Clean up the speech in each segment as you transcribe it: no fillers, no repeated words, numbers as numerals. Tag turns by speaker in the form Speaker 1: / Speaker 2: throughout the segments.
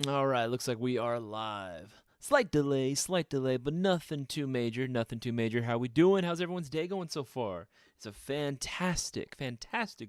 Speaker 1: All right, looks like we are live. Slight delay, but nothing too major, nothing too major. How we doing? How's everyone's day going so far? It's a fantastic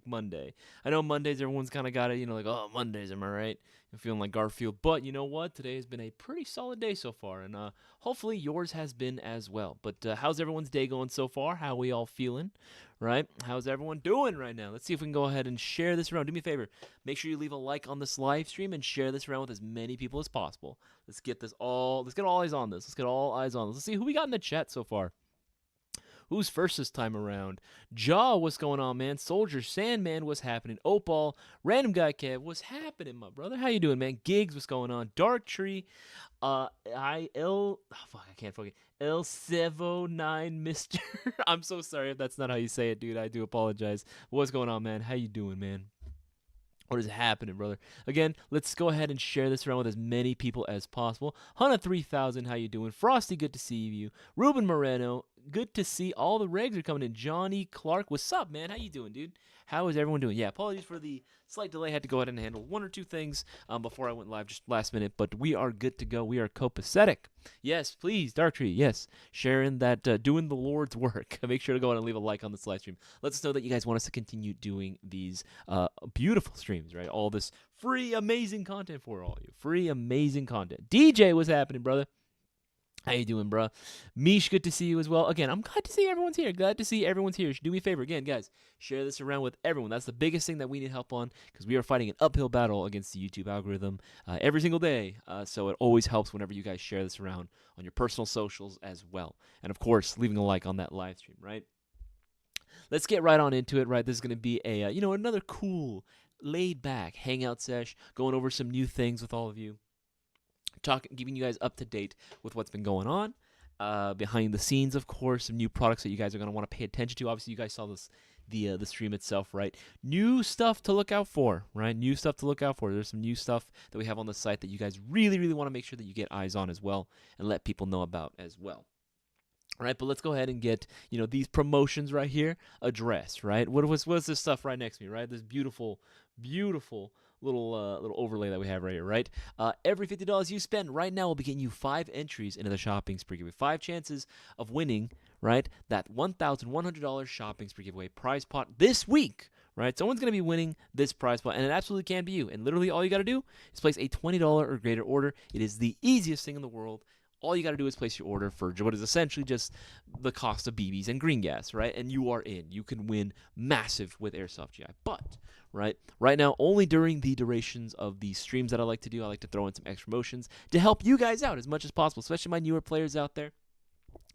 Speaker 1: Monday. I know Mondays, everyone's kind of got it, like, oh, Mondays, am I right? I'm feeling like Garfield. But you know what? Today has been a pretty solid day so far, and hopefully yours has been as well. But how's everyone's day going so far? How we all feeling, right? How's everyone doing right now? Let's see if we can go ahead and share this around. Do me a favor. Make sure you leave a like on this live stream and share this around with as many people as possible. Let's get all eyes on this. Let's get all eyes on this. Let's see who we got in the chat so far. Who's first this time around? Jaw, what's going on, man? Soldier, Sandman, what's happening? Opal, Random Guy Kev, what's happening, my brother? How you doing, man? Gigs, what's going on? Dark Tree, I can't fucking L79 Mister. I'm so sorry if that's not how you say it, dude. I do apologize. What's going on, man? How you doing, man? What is happening, brother? Again, let's go ahead and share this around with as many people as possible. Hana3000, how you doing? Frosty, good to see you. Ruben Moreno, good to see all the regs are coming in. Johnny Clark, what's up, man? How you doing, dude? How is everyone doing? Yeah, apologies for the slight delay. I had to go ahead and handle one or two things before I went live just last minute, but we are good to go. We are copacetic. Yes, please, Darktree, yes. Sharing that, doing the Lord's work. Make sure to go ahead and leave a like on this live stream. Let us know that you guys want us to continue doing these beautiful streams, right? All this free, amazing content for all you. Free, amazing content. DJ, what's happening, brother? How you doing, bro? Mish, good to see you as well. Again, I'm glad to see everyone's here. Glad to see everyone's here. Do me a favor, again, guys. Share this around with everyone. That's the biggest thing that we need help on because we are fighting an uphill battle against the YouTube algorithm every single day. So it always helps whenever you guys share this around on your personal socials as well. And, of course, leaving a like on that live stream, right? Let's get right on into it, right? This is going to be a, another cool, laid-back hangout sesh, going over some new things with all of you. Giving you guys up to date with what's been going on behind the scenes, of course, some new products that you guys are going to want to pay attention to. Obviously, you guys saw the stream itself, right? New stuff to look out for, right? New stuff to look out for. There's some new stuff that we have on the site that you guys really, really want to make sure that you get eyes on as well and let people know about as well. All right, but let's go ahead and get, these promotions right here addressed, right? What's this stuff right next to me, right? This beautiful little overlay that we have right here, right? Every $50 you spend right now will be getting you 5 entries into the shopping spree giveaway. 5 chances of winning, right? That $1,100 shopping spree giveaway prize pot this week, right? Someone's going to be winning this prize pot, and it absolutely can be you. And literally all you got to do is place a $20 or greater order. It is the easiest thing in the world. All you got to do is place your order for what is essentially just the cost of BBs and green gas, right? And you are in. You can win massive with Airsoft GI. But, right now, only during the durations of the streams that I like to do, I like to throw in some extra promotions to help you guys out as much as possible, especially my newer players out there.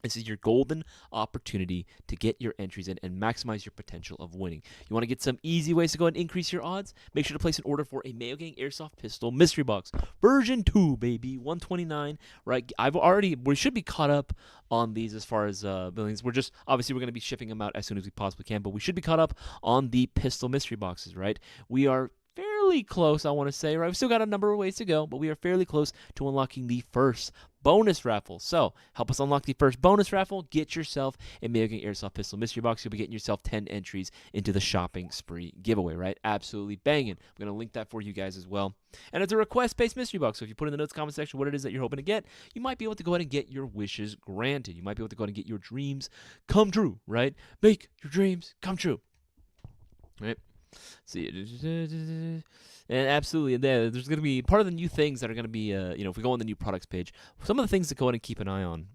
Speaker 1: This is your golden opportunity to get your entries in and maximize your potential of winning. You want to get some easy ways to go and increase your odds? Make sure to place an order for a Mayo Gang Airsoft Pistol Mystery Box. Version 2, baby. 129, right? We should be caught up on these as far as billings. We're going to be shipping them out as soon as we possibly can, but we should be caught up on the Pistol Mystery Boxes, right? We are fairly close, I want to say, right? We've still got a number of ways to go, but we are fairly close to unlocking the first bonus raffle. So, help us unlock the first bonus raffle. Get yourself a Mayo Gang Airsoft Pistol Mystery Box. You'll be getting yourself 10 entries into the shopping spree giveaway, right? Absolutely banging. I'm going to link that for you guys as well. And it's a request-based mystery box, so if you put in the notes comment section what it is that you're hoping to get, you might be able to go ahead and get your wishes granted. You might be able to go ahead and get your dreams come true, right? Make your dreams come true. Right? See, and absolutely, there's going to be part of the new things that are going to be, if we go on the new products page, some of the things to go ahead and keep an eye on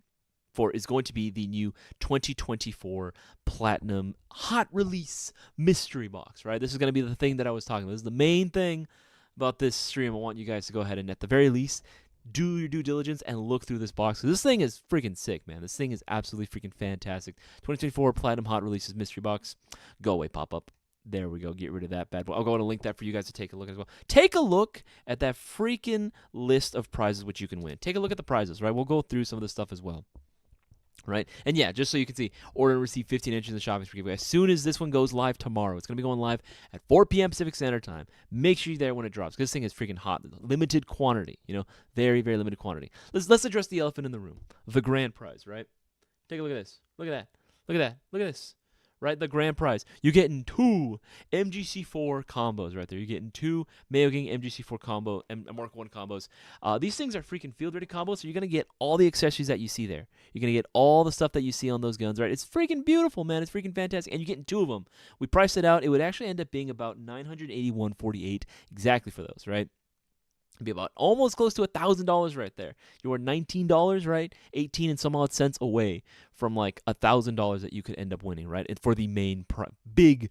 Speaker 1: for is going to be the new 2024 Platinum Hot Release Mystery Box, right? This is going to be the thing that I was talking about. This is the main thing about this stream. I want you guys to go ahead and, at the very least, do your due diligence and look through this box. This thing is freaking sick, man. This thing is absolutely freaking fantastic. 2024 Platinum Hot Releases Mystery Box. Go away, pop-up. There we go. Get rid of that bad boy. I'll go ahead and link that for you guys to take a look as well. Take a look at that freaking list of prizes which you can win. Take a look at the prizes, right? We'll go through some of the stuff as well. Right? And yeah, just so you can see, order and receive 15 inches in the shopping spree giveaway. As soon as this one goes live tomorrow, it's going to be going live at 4 p.m. Pacific Standard Time. Make sure you're there when it drops, because this thing is freaking hot. Limited quantity, very, very limited quantity. Let's address the elephant in the room. The grand prize, right? Take a look at this. Look at that. Look at that. Look at this. right? The grand prize. You're getting 2 MGC4 combos right there. You're getting 2 Mayo Gang MGC4 combo and Mark 1 combos. These things are freaking field-ready combos, so you're going to get all the accessories that you see there. You're going to get all the stuff that you see on those guns, right? It's freaking beautiful, man. It's freaking fantastic. And you're getting 2 of them. We priced it out. It would actually end up being about $981.48 exactly for those, right? It'd be about almost close to $1,000 right there. You are $19, right? 18 and some odd cents away from like $1,000 that you could end up winning, right? And for the main big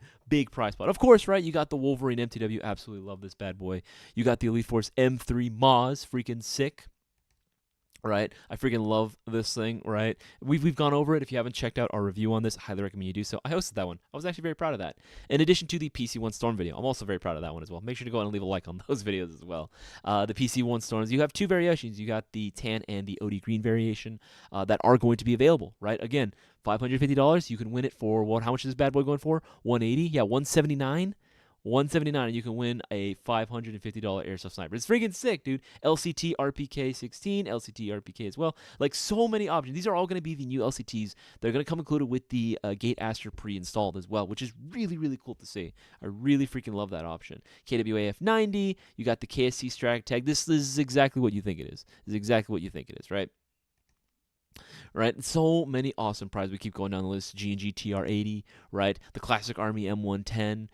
Speaker 1: prize pot. Of course, right? You got the Wolverine MTW. Absolutely love this bad boy. You got the Elite Force M3 Maz. Freaking sick. Right, I freaking love this thing. Right, we've gone over it. If you haven't checked out our review on this, I highly recommend you do so. I hosted that one. I was actually very proud of that. In addition to the PC1 Storm video, I'm also very proud of that one as well. Make sure to go out and leave a like on those videos as well. The PC1 Storms, you have 2 variations. You got the tan and the OD green variation that are going to be available. Right, again, $550. You can win it for what? How much is this bad boy going for? 180. Yeah, 179. 179, and you can win a $550 airsoft sniper. It's freaking sick, dude. LCT RPK 16, LCT RPK as well. Like, so many options. These are all going to be the new LCTs. They're going to come included with the Gate Aster pre-installed as well, which is really, really cool to see. I really freaking love that option. KWAF 90, you got the KSC Strat Tag. This is exactly what you think it is. This is exactly what you think it is, right? Right, so many awesome prizes. We keep going down the list. G&G TR80, right? The Classic Army M110.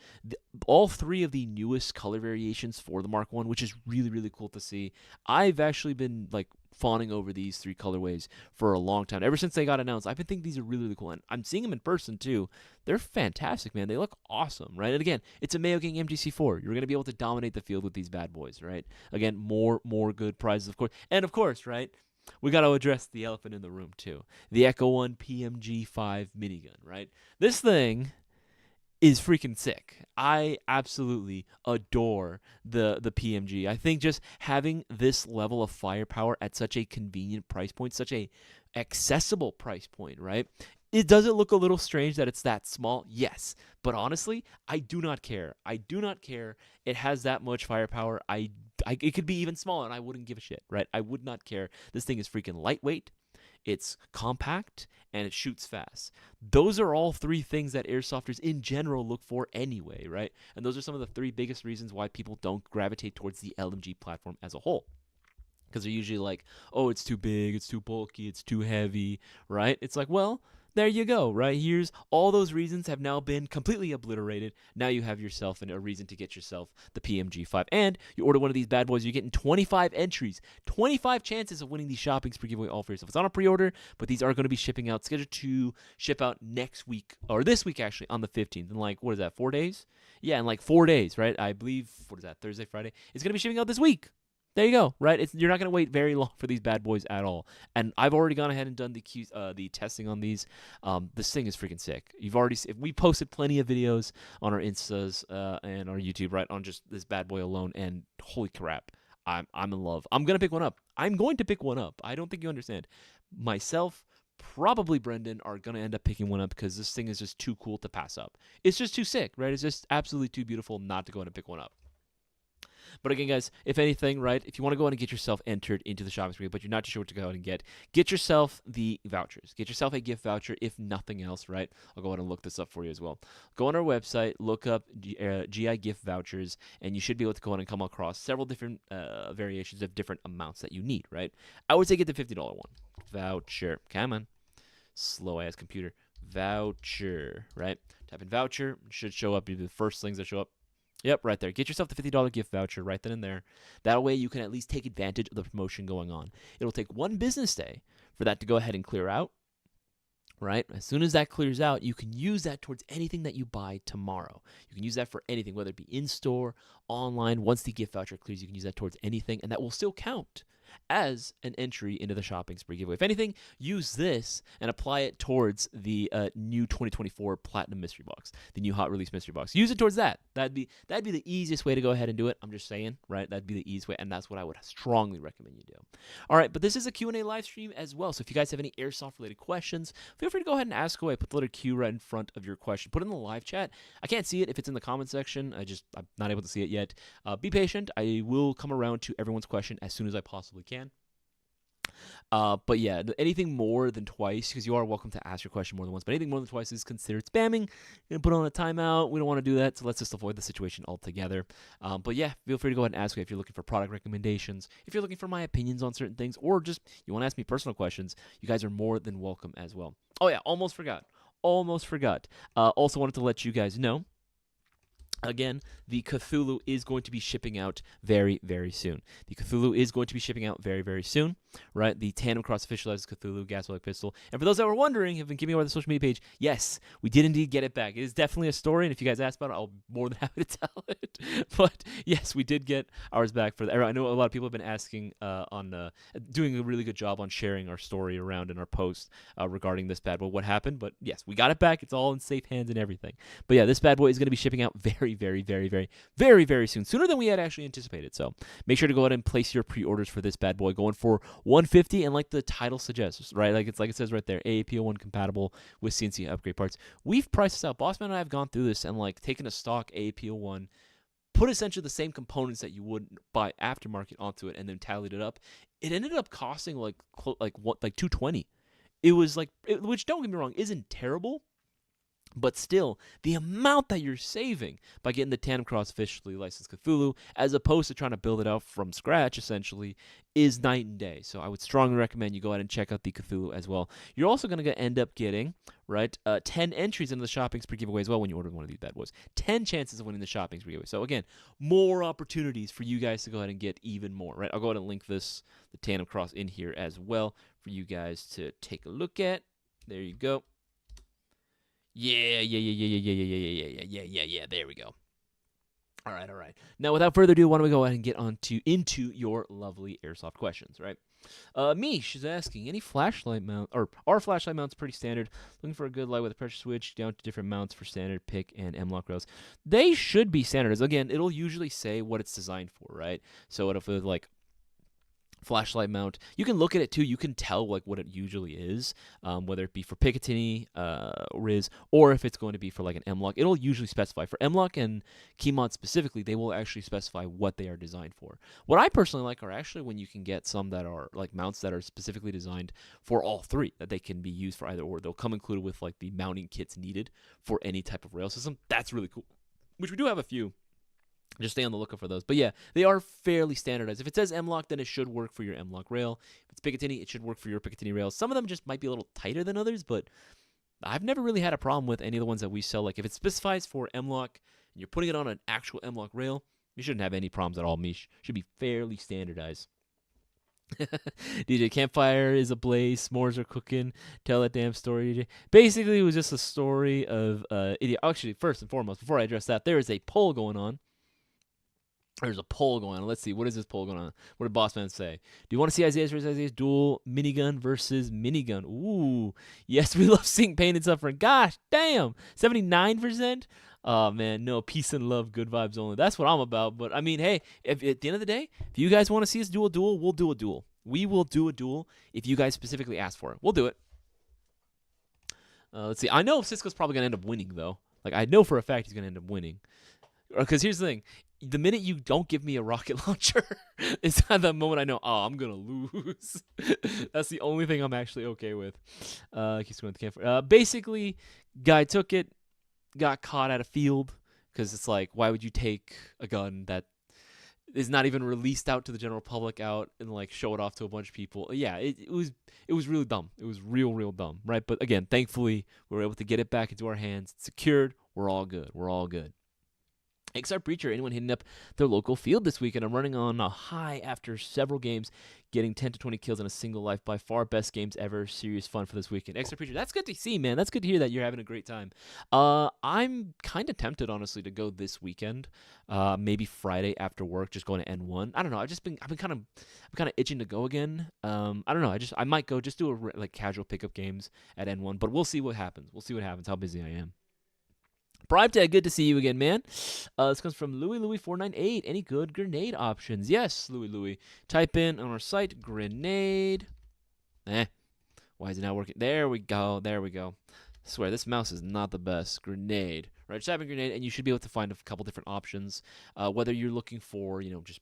Speaker 1: All 3 of the newest color variations for the Mark 1, which is really, really cool to see. I've actually been, like, fawning over these 3 colorways for a long time. Ever since they got announced, I've been thinking these are really, really cool. And I'm seeing them in person, too. They're fantastic, man. They look awesome, right? And again, it's a Mayo Gang MGC4. You're going to be able to dominate the field with these bad boys, right? Again, more good prizes, of course. And, of course, right? We got to address the elephant in the room, too. The Echo 1 PMG5 minigun, right? This thing is freaking sick. I absolutely adore the PMG. I think just having this level of firepower at such a convenient price point, such a accessible price point, right? Does it look a little strange that it's that small? Yes. But honestly, I do not care. I do not care. It has that much firepower. It could be even smaller, and I wouldn't give a shit, right? I would not care. This thing is freaking lightweight. It's compact, and it shoots fast. Those are all 3 things that airsofters in general look for anyway, right? And those are some of the 3 biggest reasons why people don't gravitate towards the LMG platform as a whole. Because they're usually like, oh, it's too big, it's too bulky, it's too heavy, right? It's like, well, there you go, right? Here's all those reasons have now been completely obliterated. Now you have yourself a reason to get yourself the PMG5. And you order one of these bad boys, you're getting 25 entries, 25 chances of winning these shopping spree giveaway all for yourself. It's on a pre-order, but these are going to be shipping out, scheduled to ship out next week, or this week actually, on the 15th. In like, what is that, 4 days? Yeah, in like 4 days, right? I believe, what is that, Thursday, Friday? It's going to be shipping out this week. There you go, right? You're not going to wait very long for these bad boys at all. And I've already gone ahead and done the testing on these. This thing is freaking sick. We posted plenty of videos on our Instas and our YouTube, right, on just this bad boy alone. And holy crap, I'm in love. I'm going to pick one up. I'm going to pick one up. I don't think you understand. Myself, probably Brendan, are going to end up picking one up because this thing is just too cool to pass up. It's just too sick, right? It's just absolutely too beautiful not to go ahead and pick one up. But again, guys, if anything, right, if you want to go ahead and get yourself entered into the shopping spree, but you're not too sure what to go ahead and get yourself the vouchers. Get yourself a gift voucher, if nothing else, right? I'll go ahead and look this up for you as well. Go on our website, look up GI gift vouchers, and you should be able to go ahead and come across several different variations of different amounts that you need, right? I would say get the $50 one. Voucher. Come on. Slow-ass computer. Voucher, right? Type in voucher. It should show up. Be the first things that show up. Yep, right there. Get yourself the $50 gift voucher right then and there. That way you can at least take advantage of the promotion going on. It'll take 1 business day for that to go ahead and clear out, right? As soon as that clears out, you can use that towards anything that you buy tomorrow. You can use that for anything, whether it be in-store, online. Once the gift voucher clears, you can use that towards anything, and that will still count as an entry into the shopping spree giveaway. If anything, use this and apply it towards the new 2024 Platinum Mystery Box, the new hot release Mystery Box. Use it towards that. That'd be the easiest way to go ahead and do it. I'm just saying, right? That'd be the easiest way, and that's what I would strongly recommend you do. All right, but this is a Q&A live stream as well, so if you guys have any airsoft-related questions, feel free to go ahead and ask away. Put the letter Q right in front of your question. Put it in the live chat. I can't see it if it's in the comment section. I'm not able to see it yet. Be patient. I will come around to everyone's question as soon as I possibly can. But yeah, anything more than twice, because you are welcome to ask your question more than once, but anything more than twice is considered spamming. You're going to put on a timeout. We don't want to do that, so let's just avoid the situation altogether. But yeah, feel free to go ahead and ask me if you're looking for product recommendations, if you're looking for my opinions on certain things, or just you want to ask me personal questions. You guys are more than welcome as well. Oh yeah, almost forgot. Also wanted to let you guys know, again, the Cthulhu is going to be shipping out very, very soon. Right? The Tandem Cross officializes Cthulhu gas-like pistol. And for those that were wondering, have been giving away the social media page, yes, we did indeed get it back. It is definitely a story, and if you guys ask about it, I'll be more than happy to tell it. But yes, we did get ours back. I know a lot of people have been asking doing a really good job on sharing our story around in our post regarding this bad boy, what happened. But yes, we got it back. It's all in safe hands and everything. But yeah, this bad boy is going to be shipping out very, very, very, very, very, very soon, sooner than we had actually anticipated. So make sure to go ahead and place your pre-orders for this bad boy, going for $150, and like the title suggests, right? Like it says right there, AAP01 compatible with CNC upgrade parts. We've priced this out. Bossman and I have gone through this and like taken a stock AAP01, put essentially the same components that you would buy aftermarket onto it, and then tallied it up. It ended up costing like $220. It was like, which don't get me wrong, isn't terrible. But still, the amount that you're saving by getting the Tandem Cross officially licensed Cthulhu, as opposed to trying to build it out from scratch, essentially, is night and day. So I would strongly recommend you go ahead and check out the Cthulhu as well. You're also going to end up getting, right, 10 entries into the shopping spree giveaway as well when you order one of these bad boys. 10 chances of winning the shopping spree giveaway. So again, more opportunities for you guys to go ahead and get even more, right? I'll go ahead and link the Tandem Cross in here as well for you guys to take a look at. There you go. Yeah. There we go. All right. Now, without further ado, why don't we go ahead and get into your lovely airsoft questions, right? Mish is asking, any flashlight mount, or are flashlight mounts pretty standard? Looking for a good light with a pressure switch, down to different mounts for standard, pick, and M-lock rails. They should be standard. Again, it'll usually say what it's designed for, right? So if it's like flashlight mount, you can look at it too. You can tell like what it usually is, whether it be for Picatinny, Riz, or if it's going to be for like an M-lock. It'll usually specify for M-lock and Keymod specifically. They will actually specify what they are designed for. What I personally like are actually when you can get some that are like mounts that are specifically designed for all three, that they can be used for either or. They'll come included with like the mounting kits needed for any type of rail system. That's really cool, which we do have a few. Just stay on the lookout for those. But yeah, they are fairly standardized. If it says M-lock, then it should work for your M-lock rail. If it's Picatinny, it should work for your Picatinny rails. Some of them just might be a little tighter than others, but I've never really had a problem with any of the ones that we sell. Like if it specifies for M-lock and you're putting it on an actual M-lock rail, you shouldn't have any problems at all, Mish. Should be fairly standardized. DJ Campfire is ablaze. S'mores are cooking. Tell that damn story, DJ. Basically, it was just a story of idiot. Actually, first and foremost, before I address that, there is a poll going on. There's a poll going on. Let's see. What is this poll going on? What did Bossman say? Do you want to see Isaias versus Isaias dual minigun versus minigun? Ooh. Yes, we love seeing pain and suffering. Gosh, damn. 79%? Oh, man. No, peace and love, good vibes only. That's what I'm about. But, I mean, hey, if at the end of the day, if you guys want to see us do a duel, we'll do a duel. We will do a duel if you guys specifically ask for it. We'll do it. Let's see. I know Cisco's probably going to end up winning, though. Like, I know for a fact he's going to end up winning. Because here's the thing. The minute you don't give me a rocket launcher is at the moment I know, I'm going to lose. That's the only thing I'm actually okay with. Keeps going with the camera. Basically, guy took it, got caught at a field, because it's like, why would you take a gun that is not even released out to the general public out and like show it off to a bunch of people? Yeah, it was really dumb. It was real dumb, right? But again, thankfully, we were able to get it back into our hands. It's secured. We're all good. XR Preacher, anyone hitting up their local field this weekend? I'm running on a high after several games, getting 10 to 20 kills in a single life. By far, best games ever. Serious fun for this weekend. XR Preacher, that's good to see, man. That's good to hear that you're having a great time. I'm kind of tempted, honestly, to go this weekend. Maybe Friday after work, just going to N1. I don't know. I've been kind of itching to go again. I don't know. I might go just do like casual pickup games at N1, but we'll see what happens. How busy I am. Prime Tag, good to see you again, man. This comes from Louis498. Any good grenade options? Yes, Louis. Type in on our site, grenade. Why is it not working? There we go. I swear, this mouse is not the best. Grenade. Right, just type in grenade, and you should be able to find a couple different options. Whether you're looking for, just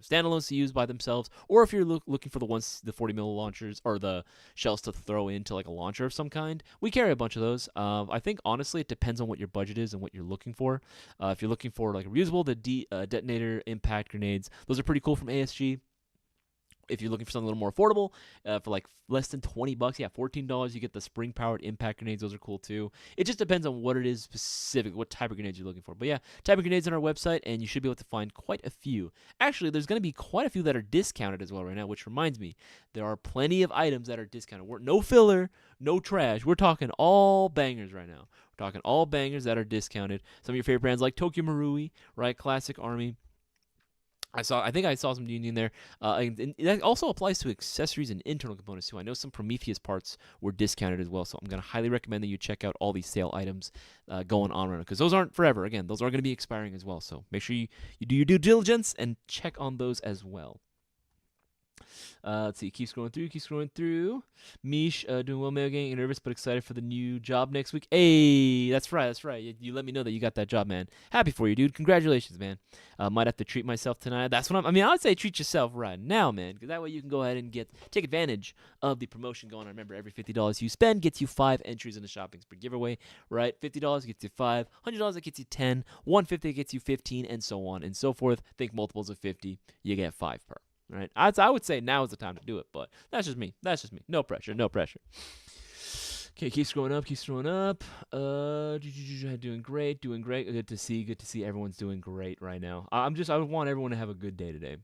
Speaker 1: standalones to use by themselves, or if you're looking for the 40 mil launchers or the shells to throw into like a launcher of some kind, we carry a bunch of those. I think honestly it depends on what your budget is and what you're looking for. If you're looking for like a reusable, the detonator impact grenades, those are pretty cool from ASG. If you're looking for something a little more affordable, for like less than $20, yeah, $14, you get the spring-powered impact grenades. Those are cool too. It just depends on what it is specific, what type of grenades you're looking for. But yeah, type of grenades on our website, and you should be able to find quite a few. Actually, there's going to be quite a few that are discounted as well right now, which reminds me, there are plenty of items that are discounted. No filler, no trash. We're talking all bangers right now. We're talking all bangers that are discounted. Some of your favorite brands like Tokyo Marui, right? Classic Army. I think I saw some D&D in there. And that also applies to accessories and internal components too. I know some Prometheus parts were discounted as well, so I'm going to highly recommend that you check out all these sale items going on right now, because those aren't forever. Again, those are going to be expiring as well, so make sure you do your due diligence and check on those as well. Let's see. Keep scrolling through. Mish, doing well, Mayo Gang. Nervous but excited for the new job next week. Hey, that's right. You let me know that you got that job, man. Happy for you, dude. Congratulations, man. Might have to treat myself tonight. That's what I would say treat yourself right now, man, because that way you can go ahead and take advantage of the promotion going on. Remember, every $50 you spend gets you 5 entries in the shopping spree giveaway, right? $50 gets you 5, $100 that gets you 10, $150 gets you 15, and so on and so forth. Think multiples of 50, you get 5 per. Right, I would say now is the time to do it, but that's just me. No pressure. Okay, keep scrolling up. Doing great. Good to see everyone's doing great right now. I want everyone to have a good day today.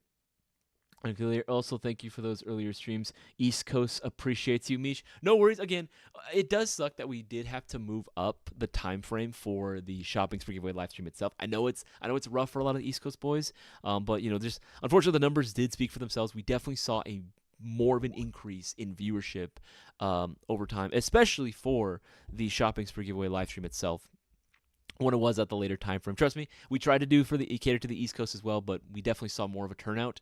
Speaker 1: And also, thank you for those earlier streams. East Coast appreciates you, Mish. No worries. Again, it does suck that we did have to move up the time frame for the shopping spree giveaway live stream itself. I know it's rough for a lot of the East Coast boys, but just unfortunately the numbers did speak for themselves. We definitely saw a more of an increase in viewership over time, especially for the shopping spree giveaway live stream itself, when it was at the later time frame. Trust me, we tried to do cater to the East Coast as well, but we definitely saw more of a turnout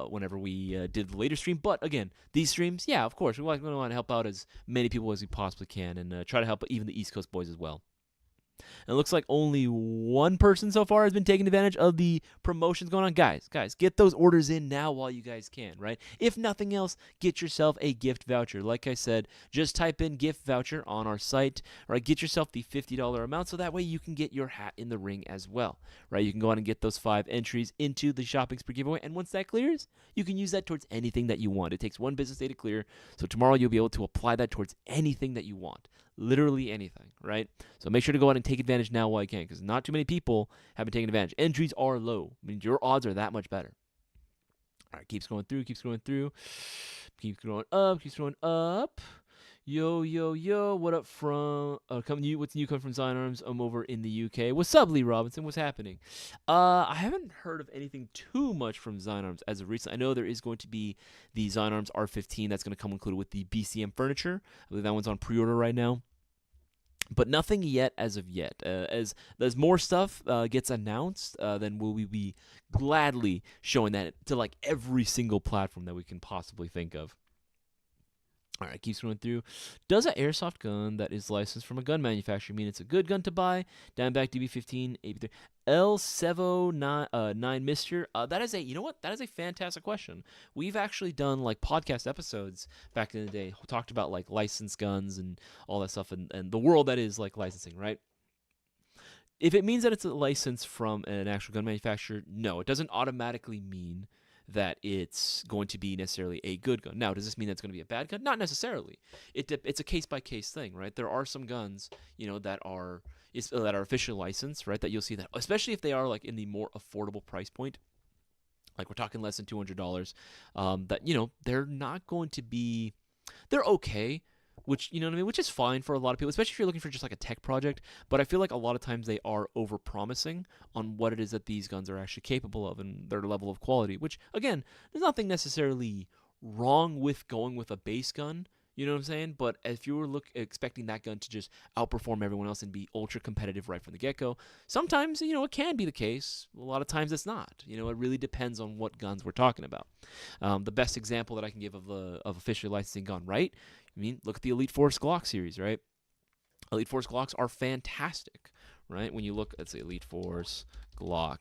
Speaker 1: whenever we did the later stream. But again, these streams, yeah, of course, we want to help out as many people as we possibly can, and try to help even the East Coast boys as well. And it looks like only one person so far has been taking advantage of the promotions going on. Guys, get those orders in now while you guys can, right? If nothing else, get yourself a gift voucher. Like I said, just type in gift voucher on our site, right? Get yourself the $50 amount, so that way you can get your hat in the ring as well, right? You can go out and get those 5 entries into the shopping spree giveaway, and once that clears, you can use that towards anything that you want. It takes 1 business day to clear, so tomorrow you'll be able to apply that towards anything that you want. Literally anything, right? So make sure to go out and take advantage now while you can, because not too many people have been taking advantage. Entries are low. I mean, your odds are that much better. All right, keep scrolling through. Keep scrolling up. Yo, what up from what's new coming from Zion Arms? I'm over in the UK. What's up, Lee Robinson? What's happening? I haven't heard of anything too much from Zion Arms as of recent. I know there is going to be the Zion Arms R15 that's going to come included with the BCM furniture. I believe that one's on pre-order right now. But nothing yet as of yet. As more stuff gets announced, then will we be gladly showing that to like every single platform that we can possibly think of. All right, keep scrolling through. Does an airsoft gun that is licensed from a gun manufacturer mean it's a good gun to buy? Diamondback DB15, AB3, El Sevo 9 Mister. That is a fantastic question. We've actually done like podcast episodes back in the day. We talked about like licensed guns and all that stuff, and the world that is like licensing, right? If it means that it's a license from an actual gun manufacturer, no, it doesn't automatically mean that it's going to be necessarily a good gun. Now, does this mean that's going to be a bad gun? Not necessarily. It's a case-by-case thing, right? There are some guns, that are officially licensed, right? That you'll see that, especially if they are like in the more affordable price point. Like we're talking less than $200. That they're not going to be. They're okay. Which, which is fine for a lot of people, especially if you're looking for just like a tech project. But I feel like a lot of times they are over-promising on what it is that these guns are actually capable of and their level of quality, which, again, there's nothing necessarily wrong with going with a base gun, you know what I'm saying? But if you were expecting that gun to just outperform everyone else and be ultra-competitive right from the get-go, sometimes, it can be the case. A lot of times it's not. It really depends on what guns we're talking about. The best example that I can give of officially licensing gun, right? Look at the Elite Force Glock series, right? Elite Force Glocks are fantastic, right? When you look, let's say Elite Force Glock,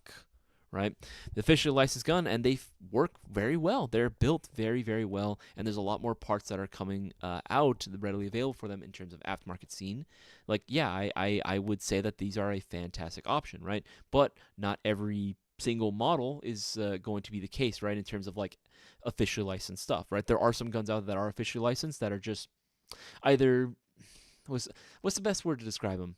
Speaker 1: right? The officially licensed gun, and they work very well. They're built very, very well, and there's a lot more parts that are coming out readily available for them in terms of aftermarket scene. Like, yeah, I would say that these are a fantastic option, right? But not every single model is going to be the case, right? In terms of like officially licensed stuff, right? There are some guns out there that are officially licensed that are just either what's the best word to describe them?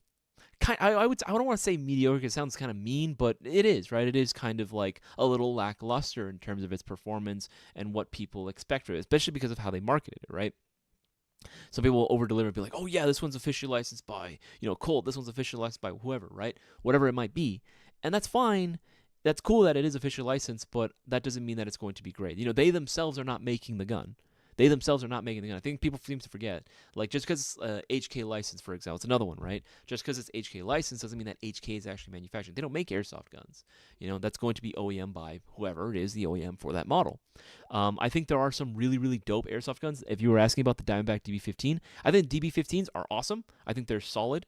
Speaker 1: I don't want to say mediocre. It sounds kind of mean, but it is, right? It is kind of like a little lackluster in terms of its performance and what people expect from it, especially because of how they marketed it, right? Some people will over deliver and be like, oh yeah, this one's officially licensed by, Colt, this one's officially licensed by whoever, right? Whatever it might be. And that's fine. That's cool that it is officially licensed, but that doesn't mean that it's going to be great. They themselves are not making the gun. They themselves are not making the gun. I think people seem to forget. Like, just because HK license, for example, it's another one, right? Just because it's HK license doesn't mean that HK is actually manufacturing. They don't make airsoft guns. That's going to be OEM by whoever it is, the OEM for that model. I think there are some really, really dope airsoft guns. If you were asking about the Diamondback DB15, I think DB15s are awesome. I think they're solid.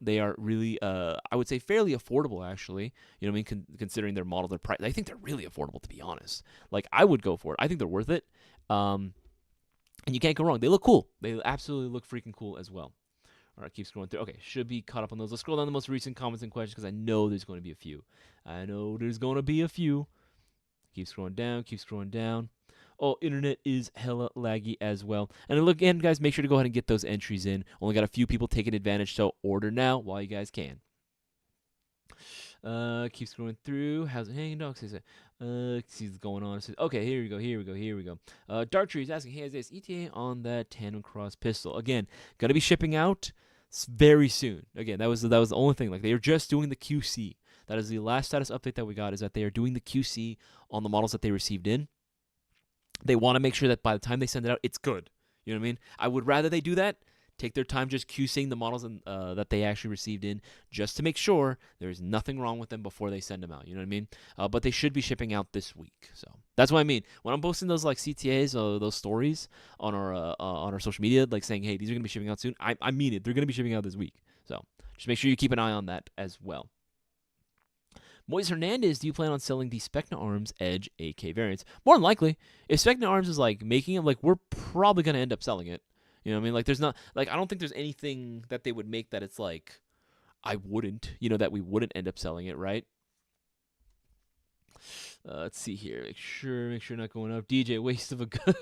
Speaker 1: They are really, I would say, fairly affordable, actually. Considering their model, their price. I think they're really affordable, to be honest. Like, I would go for it. I think they're worth it. And you can't go wrong. They look cool. They absolutely look freaking cool as well. All right, keep scrolling through. Okay, should be caught up on those. Let's scroll down the most recent comments and questions because I know there's going to be a few. Keep scrolling down. Keep scrolling down. Oh, internet is hella laggy as well. And look, again, guys, make sure to go ahead and get those entries in. Only got a few people taking advantage, so order now while you guys can. Keep scrolling through. How's it hanging, dog? See what's going on. Okay, here we go. Darktree is asking, hey, Isaias, ETA on that Tandem Cross pistol? Again, gonna be shipping out very soon. Again, that was the only thing. Like, they are just doing the QC. That is the last status update that we got, is that they are doing the QC on the models that they received in. They want to make sure that by the time they send it out, it's good. You know what I mean? I would rather they do that. Take their time just QCing the models that they actually received in, just to make sure there's nothing wrong with them before they send them out. You know what I mean? But they should be shipping out this week. So that's what I mean. When I'm posting those like CTAs or those stories on our social media, like saying, hey, these are gonna be shipping out soon, I mean it. They're gonna be shipping out this week. So just make sure you keep an eye on that as well. Moise Hernandez, do you plan on selling the Specna Arms Edge AK variants? More than likely. If Specna Arms is like making them, like, we're probably gonna end up selling it. You know what I mean? Like, there's not, like, I don't think there's anything that they would make that it's like, I wouldn't, that we wouldn't end up selling it, right? Let's see here. Make sure not going up. DJ, waste of a gun.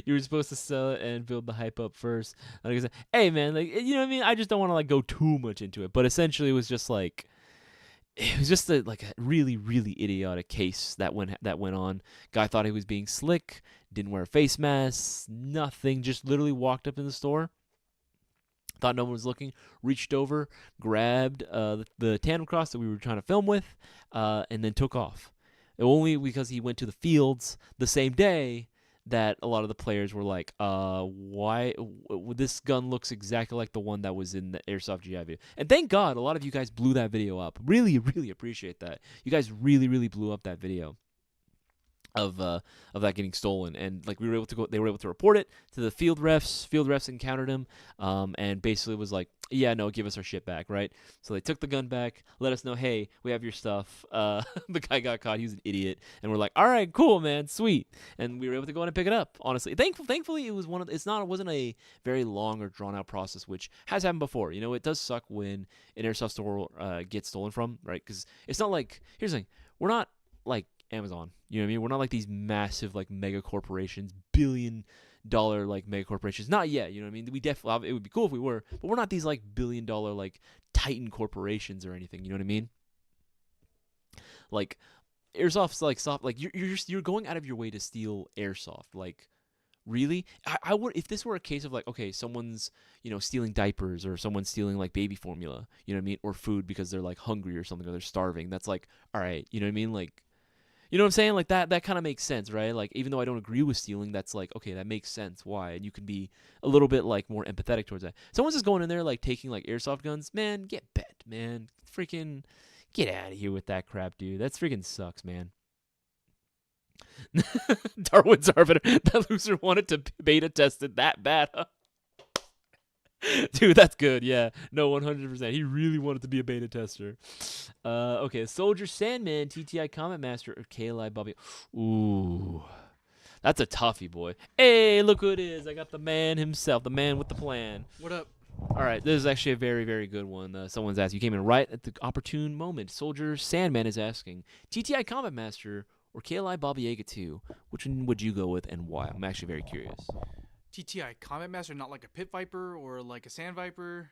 Speaker 1: You were supposed to sell it and build the hype up first. Like I said, hey, man, like, you know what I mean? I just don't want to, like, go too much into it. But essentially, it was just like, it was just a really, really idiotic case that went on. Guy thought he was being slick, didn't wear a face mask, nothing, just literally walked up in the store, thought no one was looking, reached over, grabbed the Tandem Cross that we were trying to film with, and then took off. Only because he went to the fields the same day that a lot of the players were like, why? This gun looks exactly like the one that was in the Airsoft GI video. And thank God a lot of you guys blew that video up. Really, really appreciate that. You guys really, really blew up that video of that getting stolen, and like they were able to report it to the field refs. Field refs encountered him, and basically was like, yeah, no, give us our shit back, right? So they took the gun back, let us know, hey, we have your stuff. The guy got caught, he was an idiot, and we're like, all right, cool, man, sweet, and we were able to go in and pick it up. Honestly, thankfully, it was it wasn't a very long or drawn out process, which has happened before. It does suck when an airsoft store gets stolen from, right? Because it's not like, here's the thing, we're not like Amazon, you know what I mean? We're not like these massive like mega corporations, billion-dollar like mega corporations. Not yet, you know what I mean? We definitely, it would be cool if we were, but we're not these like billion-dollar like titan corporations or anything. You know what I mean? Like airsoft's like soft, like you're going out of your way to steal airsoft. Like, really? I would, if this were a case of like, okay, someone's stealing diapers, or someone's stealing like baby formula, you know what I mean, or food because they're like hungry or something, or they're starving. That's like, all right, you know what I mean? Like, you know what I'm saying? Like, that kind of makes sense, right? Like, even though I don't agree with stealing, that's like, okay, that makes sense. Why? And you can be a little bit like more empathetic towards that. Someone's just going in there like taking like airsoft guns, man. Get bent, man. Freaking get out of here with that crap, dude. That's freaking sucks, man. Darwin's Arbiter. That loser wanted to beta test it that bad, huh? Dude, that's good. Yeah. No, 100%. He really wanted to be a beta tester. Okay. Soldier Sandman, TTI Combat Master, or KLI Bobby. Ooh. That's a toughie, boy. Hey, look who it is. I got the man himself, the man with the plan.
Speaker 2: What up?
Speaker 1: All right, this is actually a very, very good one. Someone's asking. You came in right at the opportune moment. Soldier Sandman is asking, TTI Combat Master or KLI Baba Yaga 2? Which one would you go with and why? I'm actually very curious.
Speaker 2: TTI Combat Master, not like a Pit Viper or like a Sand Viper.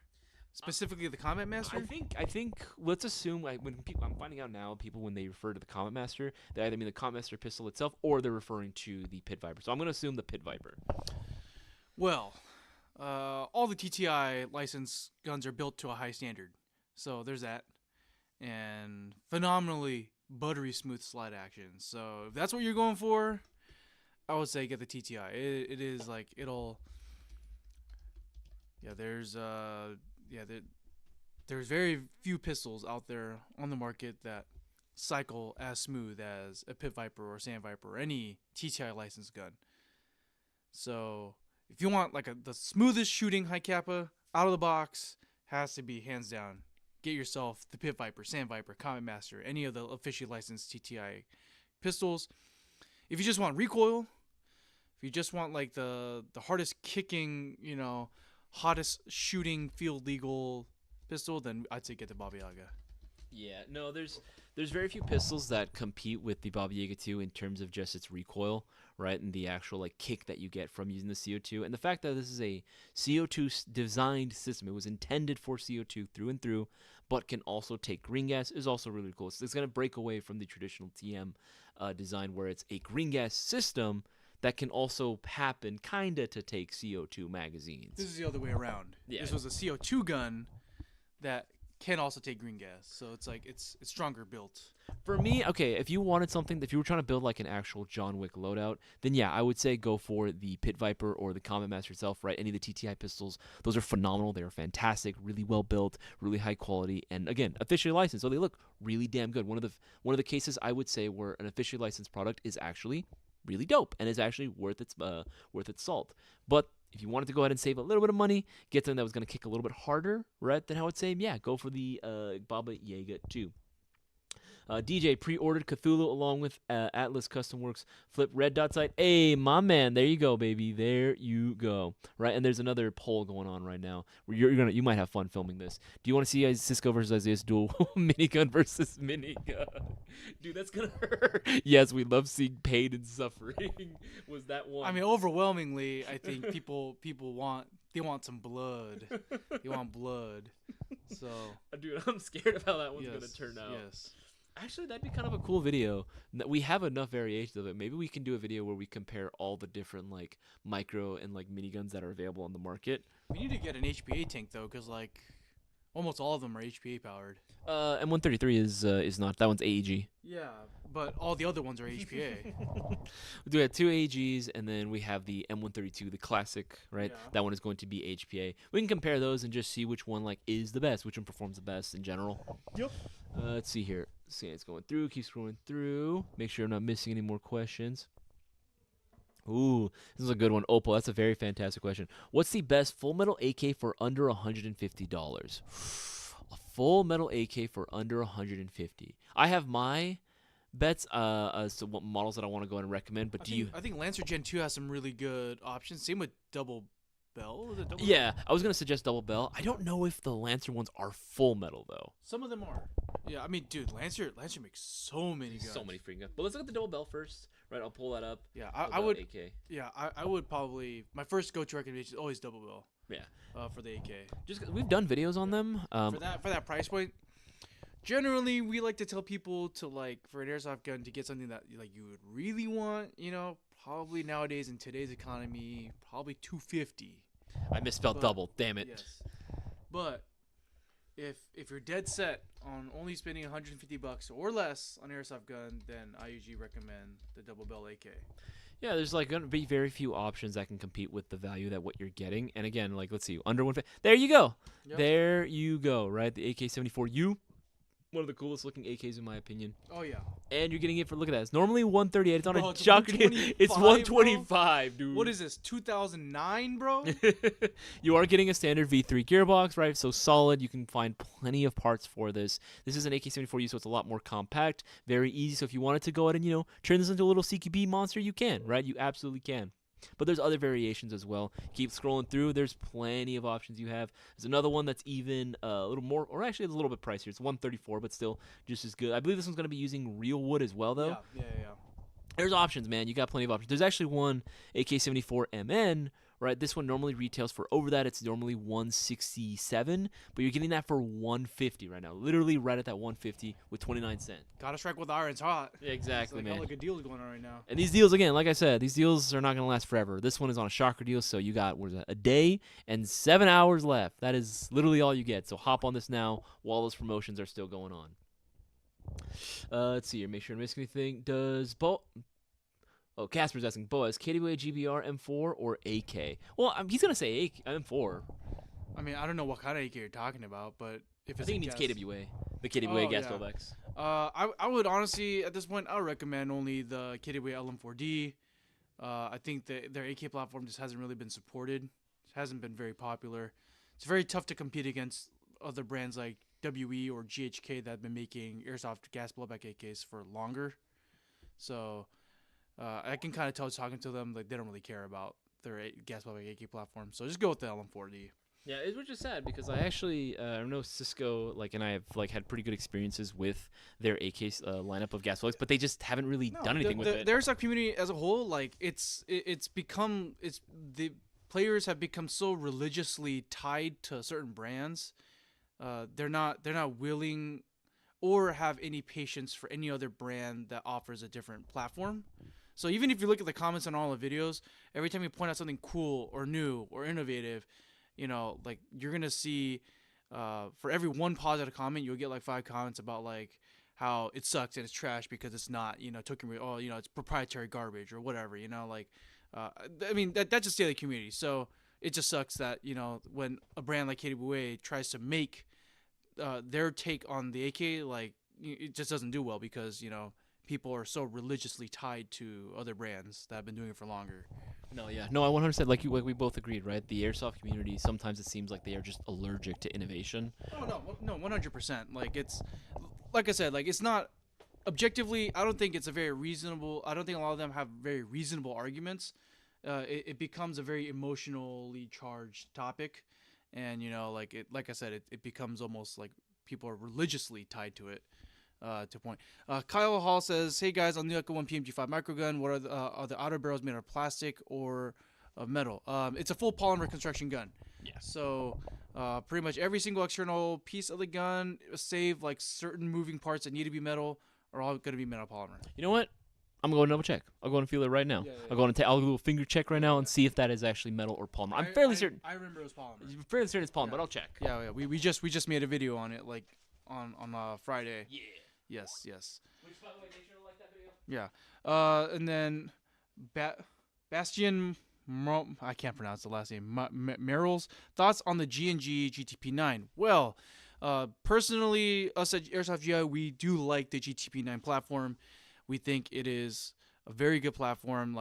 Speaker 2: Specifically the Combat Master?
Speaker 1: I think let's assume when people, I'm finding out now people when they refer to the Combat Master, they either mean the Combat Master pistol itself or they're referring to the Pit Viper. So I'm going to assume the Pit Viper.
Speaker 2: Well, all the TTI license guns are built to a high standard. So there's that. And phenomenally buttery smooth slide action. So if that's what you're going for, I would say get the TTI. It is like it'll. Yeah, there's very few pistols out there on the market that cycle as smooth as a Pit Viper or Sand Viper or any TTI licensed gun. So if you want like the smoothest shooting high kappa out of the box, has to be hands down. Get yourself the Pit Viper, Sand Viper, Combat Master, any of the officially licensed TTI pistols. If you just want recoil, if you just want like the hardest kicking, hottest shooting field legal pistol, then I'd say get the Baba Yaga.
Speaker 1: Yeah, no, there's very few pistols that compete with the Baba Yaga 2 in terms of just its recoil, right, and the actual like kick that you get from using the CO2, and the fact that this is a CO2 designed system. It was intended for CO2 through and through, but can also take green gas is also really cool. So it's going to break away from the traditional TM design where it's a green gas system that can also happen kind of to take CO2 magazines.
Speaker 2: This is the other way around.
Speaker 1: Yeah.
Speaker 2: This was a CO2 gun that can also take green gas. So it's like it's stronger built.
Speaker 1: For me, okay, if you wanted something, if you were trying to build like an actual John Wick loadout, then yeah, I would say go for the Pit Viper or the Combat Master itself, right? Any of the TTI pistols, those are phenomenal. They are fantastic, really well built, really high quality, and again, officially licensed, so they look really damn good. One of the cases I would say where an officially licensed product is actually really dope and is actually worth its salt. But if you wanted to go ahead and save a little bit of money, get something that was going to kick a little bit harder, right? Then I would say, yeah, go for the Baba Yaga 2. DJ pre-ordered Cthulhu along with Atlas Custom Works Flip Red Dot Sight. Hey, my man, there you go, baby. There you go. Right, and there's another poll going on right now where you might have fun filming this. Do you want to see Cisco versus Isaias duel minigun versus minigun? Dude, that's gonna hurt. Yes, we love seeing pain and suffering. Was that one?
Speaker 2: I mean, overwhelmingly, I think people want some blood. They want blood. So,
Speaker 1: dude, I'm scared of how that one's gonna turn out.
Speaker 2: Yes.
Speaker 1: Actually, that'd be kind of a cool video. We have enough variations of it. Maybe we can do a video where we compare all the different like micro and like miniguns that are available on the market.
Speaker 2: We need to get an HPA tank though, because like almost all of them are HPA powered.
Speaker 1: M133 is not. That one's AEG.
Speaker 2: Yeah, but all the other ones are HPA.
Speaker 1: We have two AEGs, and then we have the M132, the classic, right?
Speaker 2: Yeah.
Speaker 1: That one is going to be HPA. We can compare those and just see which one like is the best, which one performs the best in general.
Speaker 2: Yep.
Speaker 1: Let's see here. See, it's going through. Keep scrolling through. Make sure I'm not missing any more questions. Ooh, this is a good one. Opal, that's a very fantastic question. What's the best full metal AK for under $150? A full metal AK for under $150. I have my bets as to what models that I want to go ahead and recommend, but
Speaker 2: I think Lancer Gen 2 has some really good options. Same with Double Bell. Is it Double
Speaker 1: Yeah, I was going to suggest Double Bell. I don't know if the Lancer ones are full metal, though.
Speaker 2: Some of them are. Yeah, I mean, dude, Lancer makes so many guns.
Speaker 1: So many freaking guns. But let's look at the Double Bell first. Right, I'll pull that up.
Speaker 2: Yeah, I would. AK. Yeah, I would probably. My first go-to recommendation is always Double Bell.
Speaker 1: Yeah.
Speaker 2: For the AK.
Speaker 1: Just 'cause we've done videos on them.
Speaker 2: For that price point, generally we like to tell people to like for an airsoft gun to get something that like you would really want. Probably nowadays in today's economy, probably $250.
Speaker 1: I misspelled double. Damn it.
Speaker 2: Yes. But if you're dead set on only spending $150 or less on an airsoft gun, then I usually recommend the Double Bell AK.
Speaker 1: Yeah, there's like going to be very few options that can compete with the value that what you're getting. And again, like let's see, under 150. There you go. Yep. There you go. Right, the AK-74U. One of the coolest looking AKs in my opinion.
Speaker 2: Oh yeah.
Speaker 1: And you're getting it for, look at that. It's normally 138. It's on
Speaker 2: Bro,
Speaker 1: a
Speaker 2: it's
Speaker 1: shocker deal.
Speaker 2: 125,
Speaker 1: It's 125, dude.
Speaker 2: What is this? 2009, bro?
Speaker 1: You are getting a standard V3 gearbox, right? So solid. You can find plenty of parts for this. This is an AK-74U, so it's a lot more compact, very easy. So if you wanted to go ahead and, turn this into a little CQB monster, you can, right? You absolutely can. But there's other variations as well. Keep scrolling through. There's plenty of options you have. There's another one that's even a little more, or actually it's a little bit pricier. It's 134, but still just as good. I believe this one's going to be using real wood as well, though.
Speaker 2: Yeah.
Speaker 1: There's options, man. You got plenty of options. There's actually one AK-74MN, right? This one normally retails for over that. It's normally 167, but you're getting that for 150 right now. Literally right at that 150 with 29 cents.
Speaker 2: Gotta strike with iron. It's hot.
Speaker 1: Exactly,
Speaker 2: It's
Speaker 1: man.
Speaker 2: like a deal going on right now.
Speaker 1: And these deals, again, like I said, these deals are not going to last forever. This one is on a shocker deal, so you got, what is that, a day and 7 hours left. That is literally all you get. So hop on this now while those promotions are still going on. Let's see here. Make sure I don't miss anything. Casper's asking, Boaz, KWA GBR M4 or AK? Well, he's going to say M4.
Speaker 2: I mean, I don't know what kind of AK you're talking about, but if
Speaker 1: I
Speaker 2: it's
Speaker 1: think he means KWA. The KWA gas stove X.
Speaker 2: I would honestly, at this point, I would recommend only the KWA LM4D. I think that their AK platform just hasn't really been supported. It hasn't been very popular. It's very tough to compete against other brands like WE or GHK that have been making airsoft gas blowback AKs for longer. So I can kind of tell talking to them, like, they don't really care about their gas blowback AK platform. So just go with the LM4D.
Speaker 1: Yeah, which is sad because I actually I know Cisco and I have had pretty good experiences with their AK lineup of gas plugs, but they just haven't really done anything with it.
Speaker 2: The airsoft community as a whole, it's the players have become so religiously tied to certain brands. They're not willing or have any patience for any other brand that offers a different platform. So even if you look at the comments on all the videos, every time you point out something cool or new or innovative, you're going to see for every one positive comment, you'll get 5 comments about how it sucks and it's trash because it's not, it's proprietary garbage or whatever, I mean, that's just daily community. So it just sucks that, when a brand like KWA tries to make their take on the AK, it just doesn't do well because, people are so religiously tied to other brands that have been doing it for longer.
Speaker 1: No, yeah. No, I 100%, like we both agreed, right? The airsoft community, sometimes it seems like they are just allergic to innovation.
Speaker 2: Oh, no, 100%. It's, like I said, it's not, objectively, I don't think it's a very reasonable, I don't think a lot of them have very reasonable arguments. It becomes a very emotionally charged topic. And, like I said, it becomes almost like people are religiously tied to it. To point. Kyle Hall says, "Hey guys, on the Nuka 1 PMG5 microgun, what are the outer barrels made of plastic or of metal?" It's a full polymer construction gun.
Speaker 1: Yeah.
Speaker 2: So pretty much every single external piece of the gun, save certain moving parts that need to be metal, are all going to be metal polymer.
Speaker 1: You know what? I'm going to double check. I'll go and feel it right now. I'll go and I'll do a little finger check right now and see if that is actually metal or polymer. I'm fairly certain.
Speaker 2: I remember it was polymer.
Speaker 1: I'm fairly certain it's polymer, but I'll check.
Speaker 2: Yeah. We just made a video on it on Friday.
Speaker 1: Yeah.
Speaker 2: Yes.
Speaker 1: Which, by the way, make sure to like that video.
Speaker 2: Yeah. And then Bastian, I can't pronounce the last name. Merrill's thoughts on the G&G GTP9. Well, personally, us at Airsoft GI, we do like the GTP9 platform. We think it is a very good platform.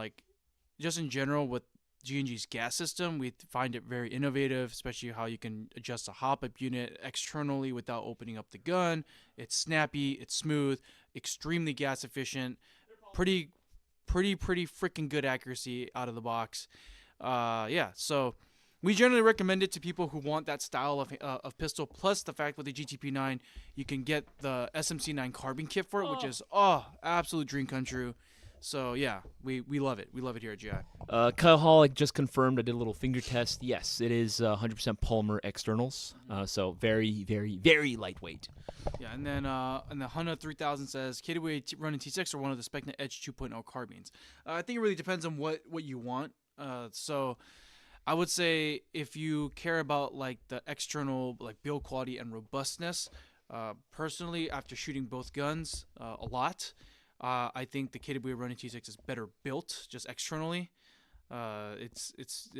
Speaker 2: Just in general with G&G's gas system, we find it very innovative, especially how you can adjust a hop-up unit externally without opening up the gun. It's snappy, it's smooth, extremely gas efficient, pretty freaking good accuracy out of the box. So we generally recommend it to people who want that style of pistol, plus the fact with the GTP9, you can get the SMC9 carbine kit for it, which is absolute dream come true. So yeah, we love it. We love it here at GI.
Speaker 1: Kyle Hall just confirmed. I did a little finger test. Yes, it is 100% polymer externals. So very, very, very lightweight.
Speaker 2: Yeah, and then the Hunter 3000 says KWA running T6 or one of the Specna Edge 2.0 carbines. I think it really depends on what you want. So I would say if you care about the external build quality and robustness, personally after shooting both guns a lot. I think the KWA running T6 is better built just externally. It's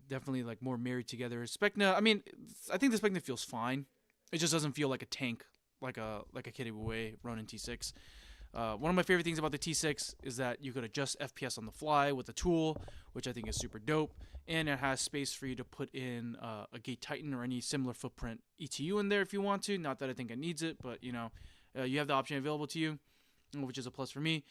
Speaker 2: definitely more married together. Specna, I mean, I think the Specna feels fine. It just doesn't feel like a tank like a KWA Ronin T6. One of my favorite things about the T6 is that you could adjust FPS on the fly with the tool, which I think is super dope. And it has space for you to put in a Gate Titan or any similar footprint ETU in there if you want to. Not that I think it needs it, but you have the option available to you, which is a plus for me.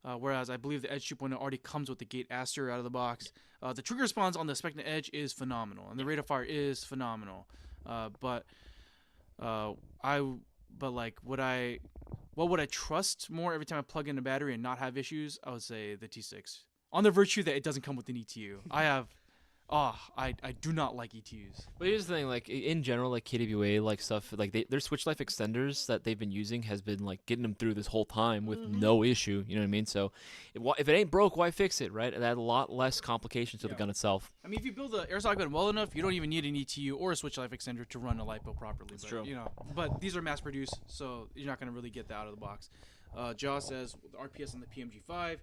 Speaker 2: Whereas I believe the Edge 2.0 already comes with the Gate Aster out of the box. The trigger response on the Spectre Edge is phenomenal, and the rate of fire is phenomenal. What would I trust more every time I plug in a battery and not have issues? I would say the T6. On the virtue that it doesn't come with an ETU. I do not like ETUs.
Speaker 1: But here's the thing, like in general, like KWA, like stuff, like their switch life extenders that they've been using has been like getting them through this whole time with no issue. You know what I mean? So if it ain't broke, why fix it, right? It had a lot less complications to the gun itself.
Speaker 2: I mean, if you build the airsoft gun well enough, you don't even need an ETU or a switch life extender to run a LiPo properly.
Speaker 1: That's true.
Speaker 2: But these are mass produced, so you're not gonna really get that out of the box. Jaw says the RPS on the PMG5.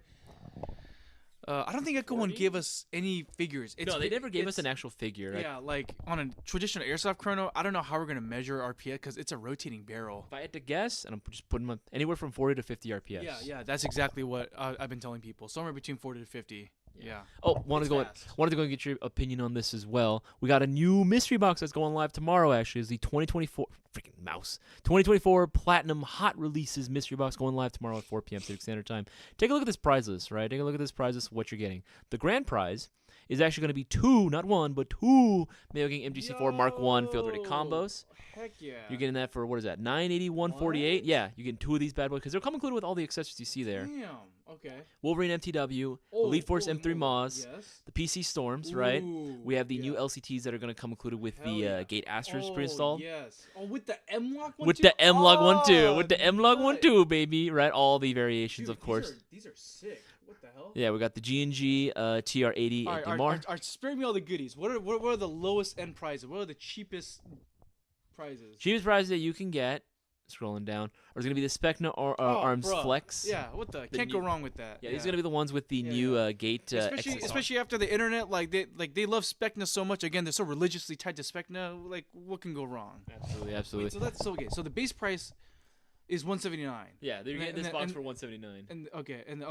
Speaker 2: I don't think Echo One gave us any figures.
Speaker 1: No, they never gave us an actual figure.
Speaker 2: Yeah, like on a traditional airsoft chrono, I don't know how we're gonna measure RPS because it's a rotating barrel.
Speaker 1: If I had to guess, and I'm just putting them anywhere from 40 to 50 RPS.
Speaker 2: Yeah, that's exactly what I've been telling people. Somewhere between 40 to 50. Yeah.
Speaker 1: Oh, wanted to go and get your opinion on this as well. We got a new mystery box that's going live tomorrow. Actually, is the 2024 Platinum Hot Releases mystery box going live tomorrow at 4 p.m. Pacific Standard Time. Take a look at this prize list, right? Take a look at this prize list. What you're getting. The grand prize is actually going to be two, not one, but two Mayo Gang MGC4 Mark 1 field ready combos.
Speaker 2: Heck yeah.
Speaker 1: You're getting that for, what is that, $981.48? Yeah, you're getting two of these bad boys because they'll come included with all the accessories you see there.
Speaker 2: Damn. Okay.
Speaker 1: Wolverine MTW, Elite Force M3 Moz,
Speaker 2: yes.
Speaker 1: the PC Storms, right? We have the new LCTs that are going to come included with the Gate Astros pre-installed.
Speaker 2: Yes. Oh, with the M-Lock one
Speaker 1: With
Speaker 2: too?
Speaker 1: the M-Log one too. With the M-Log one too, baby. Right? All the variations,
Speaker 2: Dude,
Speaker 1: of course.
Speaker 2: These are sick. What the hell?
Speaker 1: Yeah, we got the G&G TR80
Speaker 2: All right, spare me all the goodies. What are the lowest end prices? What are the cheapest prizes?
Speaker 1: Cheapest prize that you can get, scrolling down, or is going to be the Specna Arms
Speaker 2: bruh.
Speaker 1: Flex.
Speaker 2: Yeah, what the? Can't go wrong with that.
Speaker 1: Yeah, these are going to be the ones with the new Gate
Speaker 2: especially after the internet, they love Specna so much. Again, they're so religiously tied to Specna. Like, what can go wrong?
Speaker 1: Absolutely.
Speaker 2: Wait, so that's so okay. So the base price is $179.
Speaker 1: Yeah, they're getting this box for $179.
Speaker 2: And you're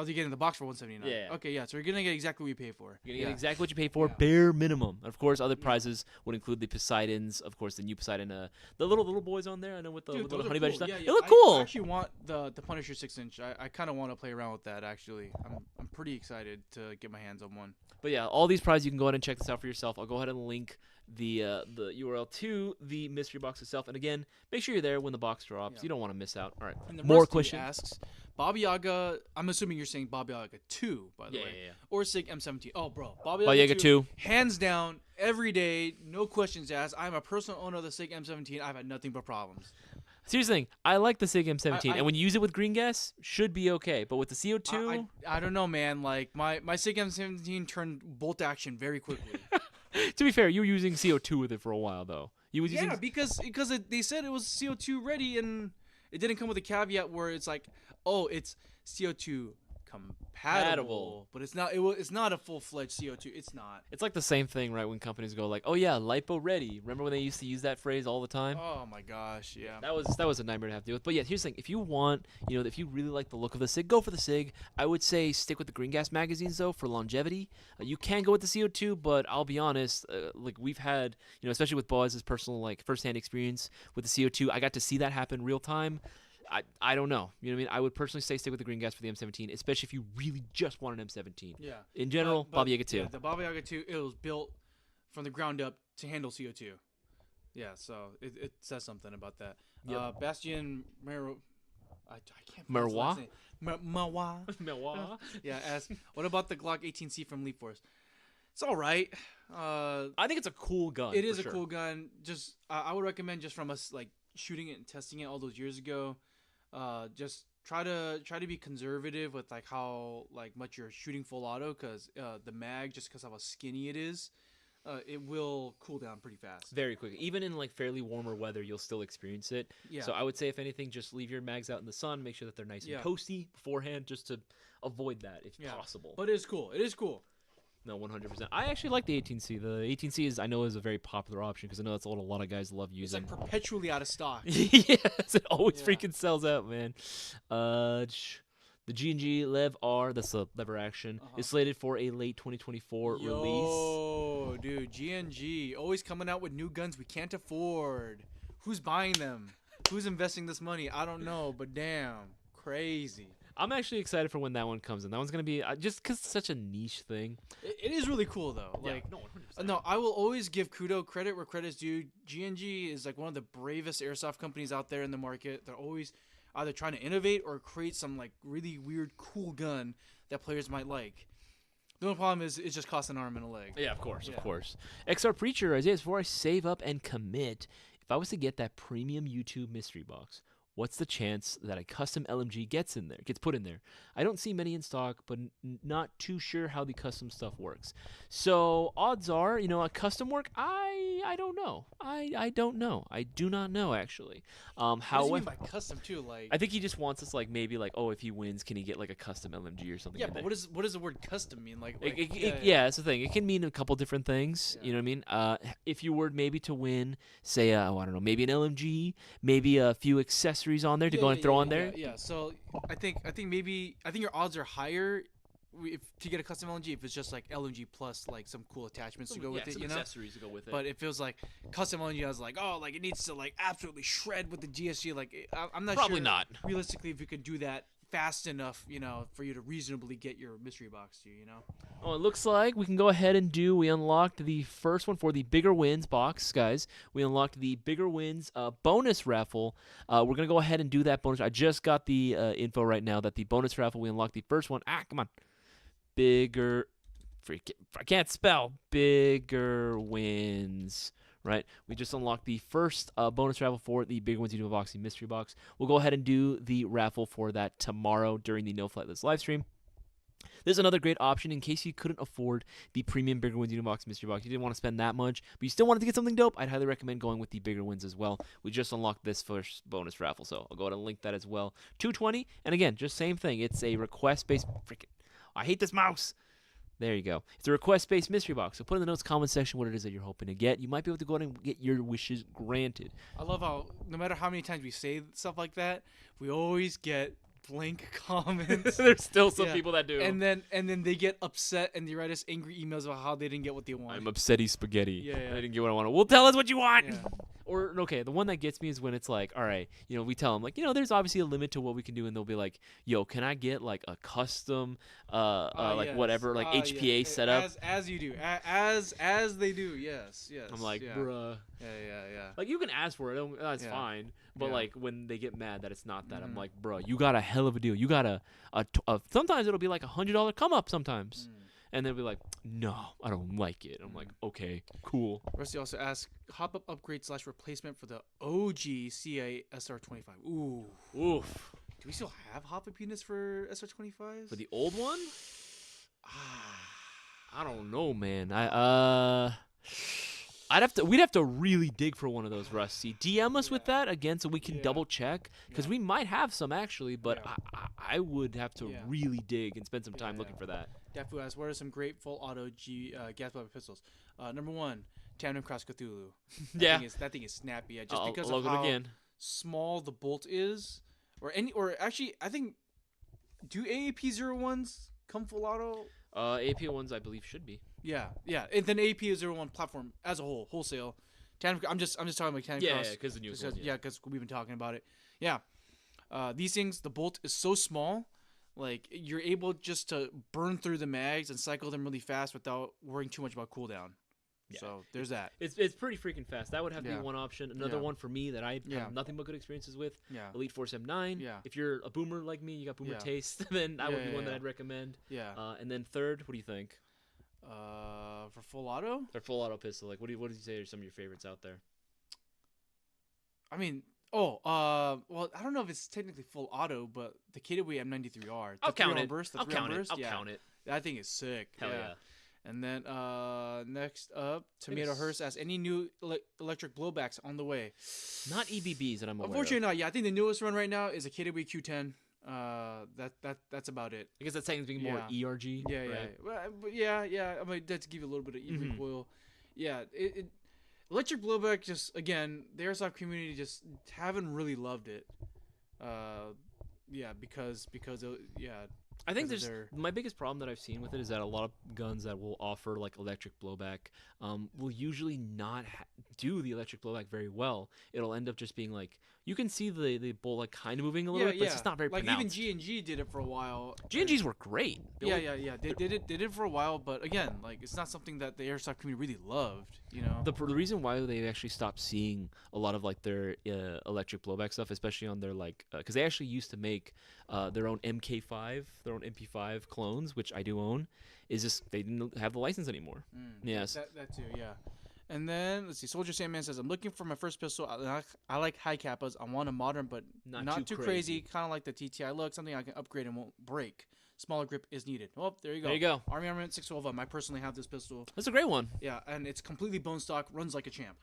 Speaker 2: getting the box for $179.
Speaker 1: Yeah.
Speaker 2: Okay, yeah. So you're gonna get exactly what you pay for.
Speaker 1: You're gonna get exactly what you pay for, bare minimum. Of course, other prizes would include the Poseidons, of course, the new Poseidon, the little boys on there. I know with the little honey badger stuff.
Speaker 2: Yeah,
Speaker 1: They look cool.
Speaker 2: I actually want the Punisher 6-inch. I kind of want to play around with that. Actually, I'm pretty excited to get my hands on one.
Speaker 1: But yeah, all these prizes, you can go ahead and check this out for yourself. I'll go ahead and link the URL to the mystery box itself. And again, make sure you're there when the box drops. You don't want to miss out. All right,
Speaker 2: and
Speaker 1: more questions.
Speaker 2: Asks, Baba Yaga, I'm assuming you're saying Baba Yaga 2, by the way.
Speaker 1: Yeah.
Speaker 2: Or SIG M17. Oh, bro. Baba
Speaker 1: Yaga 2.
Speaker 2: Hands down, every day, no questions asked. I'm a personal owner of the SIG M17. I've had nothing but problems.
Speaker 1: Here's the thing. I like the SIG M17, and when you use it with green gas, should be okay. But with the CO2...
Speaker 2: I don't know, man. Like, my SIG M17 turned bolt action very quickly.
Speaker 1: To be fair, you were using CO2 with it for a while, though.
Speaker 2: Because they said it was CO2 ready, and it didn't come with a caveat where it's like, oh, it's CO2 compatible, but it's not. It's not a full-fledged CO2. It's not.
Speaker 1: It's like the same thing, right? When companies go like, "Oh yeah, LiPo ready." Remember when they used to use that phrase all the time?
Speaker 2: Oh my gosh, yeah.
Speaker 1: That was a nightmare to have to deal with. But yeah, here's the thing: if you want, if you really like the look of the SIG, go for the SIG. I would say stick with the green gas magazines though for longevity. You can go with the CO2, but I'll be honest, like we've had, especially with Buz's personal like firsthand experience with the CO2, I got to see that happen real time. I don't know. You know what I mean? I would personally say stick with the green gas for the M17, especially if you really just want an M17.
Speaker 2: Yeah.
Speaker 1: In general, Baba Yaga 2.
Speaker 2: Yeah, the Baba Yaga 2, it was built from the ground up to handle CO2. Yeah, so it says something about that. Yep. Bastian Mero... I can't pronounce his last name.
Speaker 1: Mawa.
Speaker 2: Yeah, what about the Glock 18C from Elite Force? It's all right.
Speaker 1: I think it's a cool gun.
Speaker 2: It is a cool gun. Just I would recommend just from us like shooting it and testing it all those years ago. Just try to be conservative with like how much you're shooting full auto, because the mag, just because of how skinny it is, it will cool down pretty fast.
Speaker 1: Very quick. Even in like fairly warmer weather, you'll still experience it. Yeah. So I would say, if anything, just leave your mags out in the sun. Make sure that they're nice and toasty beforehand, just to avoid that if possible.
Speaker 2: But it is cool. It is cool.
Speaker 1: No, 100%. I actually like the 18C. The 18C is, I know, is a very popular option because I know that's what a lot of guys love
Speaker 2: It's
Speaker 1: using.
Speaker 2: like perpetually out of stock.
Speaker 1: Yes, it always
Speaker 2: Yeah.
Speaker 1: freaking sells out, man. The G&G Lev R, that's the lever action, is slated for a late 2024 release.
Speaker 2: Yo, dude, GNG always coming out with new guns we can't afford. Who's buying them? Who's investing this money? I don't know, but damn, crazy.
Speaker 1: I'm actually excited for when that one comes in. That one's gonna be just because it's such a niche thing.
Speaker 2: It is really cool though.
Speaker 1: Yeah,
Speaker 2: Like,
Speaker 1: no, 100%.
Speaker 2: no, I will always give credit where credit's due. GNG is like one of the bravest airsoft companies out there in the market. They're always either trying to innovate or create some like really weird, cool gun that players might like. The only problem is it just costs an arm and a leg.
Speaker 1: Yeah, of course,
Speaker 2: Yeah.
Speaker 1: of course. XR Preacher, Isaias, before I save up and commit, if I was to get that premium YouTube mystery box, what's the chance that a custom LMG gets put in there? I don't see many in stock, but not too sure how the custom stuff works. So odds are, a custom work, I don't know. I don't know. I do not know, actually.
Speaker 2: What does he
Speaker 1: However,
Speaker 2: mean by custom too? Like,
Speaker 1: I think he just wants us maybe if he wins, can he get a custom LMG or something?
Speaker 2: yeah,
Speaker 1: in
Speaker 2: but
Speaker 1: there?
Speaker 2: what does the word custom mean? Like,
Speaker 1: Yeah, that's the thing. It can mean a couple different things.
Speaker 2: Yeah.
Speaker 1: You know what I mean? If you were maybe to win, say, I don't know, maybe an LMG, maybe a few accessories on there to go and throw on there.
Speaker 2: Yeah. So I think your odds are higher to get a custom LNG if it's just like LNG plus like some cool attachments to go with it,
Speaker 1: some
Speaker 2: you know.
Speaker 1: accessories to go with it.
Speaker 2: But if it was like custom LNG, I was like, oh, like it needs to like absolutely shred with the GSG. Like I'm not
Speaker 1: Probably
Speaker 2: sure
Speaker 1: not.
Speaker 2: realistically if you could do that fast enough, for you to reasonably get your mystery box to you,
Speaker 1: Oh, it looks like we can go ahead and we unlocked the first one for the Bigger Wins box, guys. We unlocked the Bigger Wins bonus raffle. We're going to go ahead and do that bonus. I just got the info right now that the bonus raffle, we unlocked the first one. Come on. Bigger, I can't spell. Bigger Wins. Right, we just unlocked the first bonus raffle for the Bigger Wins YouTube Boxing Mystery Box. We'll go ahead and do the raffle for that tomorrow during the No Flight List live stream. There's another great option in case you couldn't afford the premium Bigger Wins Unibox Mystery Box. You didn't want to spend that much, but you still wanted to get something dope. I'd highly recommend going with the Bigger Wins as well. We just unlocked this first bonus raffle, so I'll go ahead and link that as well. $220, and again, just same thing. It's a request-based. I hate this mouse. There you go. It's a request-based mystery box. So put in the notes comment section what it is that you're hoping to get. You might be able to go ahead and get your wishes granted.
Speaker 2: I love how no matter how many times we say stuff like that, we always get blank comments.
Speaker 1: There's still some
Speaker 2: Yeah.
Speaker 1: people that do.
Speaker 2: And then they get upset and they write us angry emails about how they didn't get what they want.
Speaker 1: I'm upsetty spaghetti.
Speaker 2: Yeah, yeah.
Speaker 1: I didn't get what I wanted. Well, tell us what you want.
Speaker 2: Yeah.
Speaker 1: Or, okay, the one that gets me is when it's like, all right, we tell them, there's obviously a limit to what we can do, and they'll be like, yo, can I get, a custom,
Speaker 2: Yes.
Speaker 1: whatever, HPA
Speaker 2: yes.
Speaker 1: setup?
Speaker 2: As you do. As they do, yes.
Speaker 1: I'm like,
Speaker 2: yeah.
Speaker 1: bruh.
Speaker 2: Yeah.
Speaker 1: You can ask for it. That's
Speaker 2: Yeah.
Speaker 1: fine. But,
Speaker 2: Yeah.
Speaker 1: when they get mad that it's not that, I'm
Speaker 2: Mhm.
Speaker 1: like, bruh, you got a hell of a deal. You got sometimes it'll be like $100 come up sometimes. And they'll be like, no, I don't like it. I'm like, okay, cool.
Speaker 2: Rusty also asked, hop-up upgrade / replacement for the OG CA SR25. Ooh.
Speaker 1: Oof.
Speaker 2: Do we still have hop-up units for SR25s?
Speaker 1: For the old one? I don't know, man. We'd have to really dig for one of those, Rusty. DM us with that again so we can double check, because we might have some actually, but I would have to really dig and spend some time looking for that.
Speaker 2: Dafu asks, what are some great full auto gas weapon pistols? Number one, Tandem Cross Cthulhu. That thing is snappy. Yeah, just because of how small the bolt is, or actually, I think, do AAP-01s come full auto?
Speaker 1: AP1s, I believe, should be.
Speaker 2: Yeah, and then AP-01 platform as a whole, wholesale. I'm just talking about Tandem Cross.
Speaker 1: Yeah, because the newest one.
Speaker 2: Yeah, because we've been talking about it. Yeah, these things, the bolt is so small, like you're able just to burn through the mags and cycle them really fast without worrying too much about cooldown. Yeah. So there's that.
Speaker 1: It's pretty freaking fast. That would have to be one option. Another one for me that I have nothing but good experiences with.
Speaker 2: Yeah.
Speaker 1: Elite Force M9.
Speaker 2: Yeah.
Speaker 1: If you're a boomer like me, you got boomer taste, then that would be one that I'd recommend.
Speaker 2: Yeah.
Speaker 1: And then third, what do you think?
Speaker 2: For full auto?
Speaker 1: For full auto pistol, what did you say are some of your favorites out there?
Speaker 2: I mean, well, I don't know if it's technically full auto, but the KW M93R.
Speaker 1: I'll count it.
Speaker 2: Burst,
Speaker 1: I'll count it.
Speaker 2: I'll count it. That thing is sick.
Speaker 1: Hell yeah.
Speaker 2: And then next up, Tomato Hearst asks, any new electric blowbacks on the way?
Speaker 1: Not EBBs that I'm aware
Speaker 2: Unfortunately, not. Yeah, I think the newest one right now is a KW Q10. That's about it.
Speaker 1: I guess that's saying being more ERG.
Speaker 2: Yeah,
Speaker 1: right?
Speaker 2: yeah. Well, but yeah. I mean, that's to give you a little bit of E recoil. Yeah, it electric blowback just again the airsoft community just haven't really loved it. Yeah, because
Speaker 1: I think
Speaker 2: because of
Speaker 1: there's
Speaker 2: their-
Speaker 1: my biggest problem that I've seen with it is that a lot of guns that will offer like electric blowback will usually not do the electric blowback very well. It'll end up just being like you can see the bolt like kind of moving a little bit, but it's just not very
Speaker 2: like
Speaker 1: pronounced.
Speaker 2: even G&G did it for a while.
Speaker 1: G&Gs were great.
Speaker 2: Yeah. They did it for a while, but again, like it's not something that the airsoft community really loved. You know.
Speaker 1: The reason why they actually stopped seeing a lot of like their electric blowback stuff, especially on their like, because they actually used to make their own MK5, their own MP5 clones, which I do own, is just they didn't have the license anymore. Yes.
Speaker 2: That too, yeah. And then let's see. Soldier Sandman says, "I'm looking for my first pistol. I like high kappas. I want a modern, but not too crazy. Kind of like the TTI look. Something I can upgrade and won't break. Smaller grip is needed." Well, there you go.
Speaker 1: There you go.
Speaker 2: Army Armament 612M. I personally have this pistol.
Speaker 1: That's a great one.
Speaker 2: Yeah, and it's completely bone stock. Runs like a champ.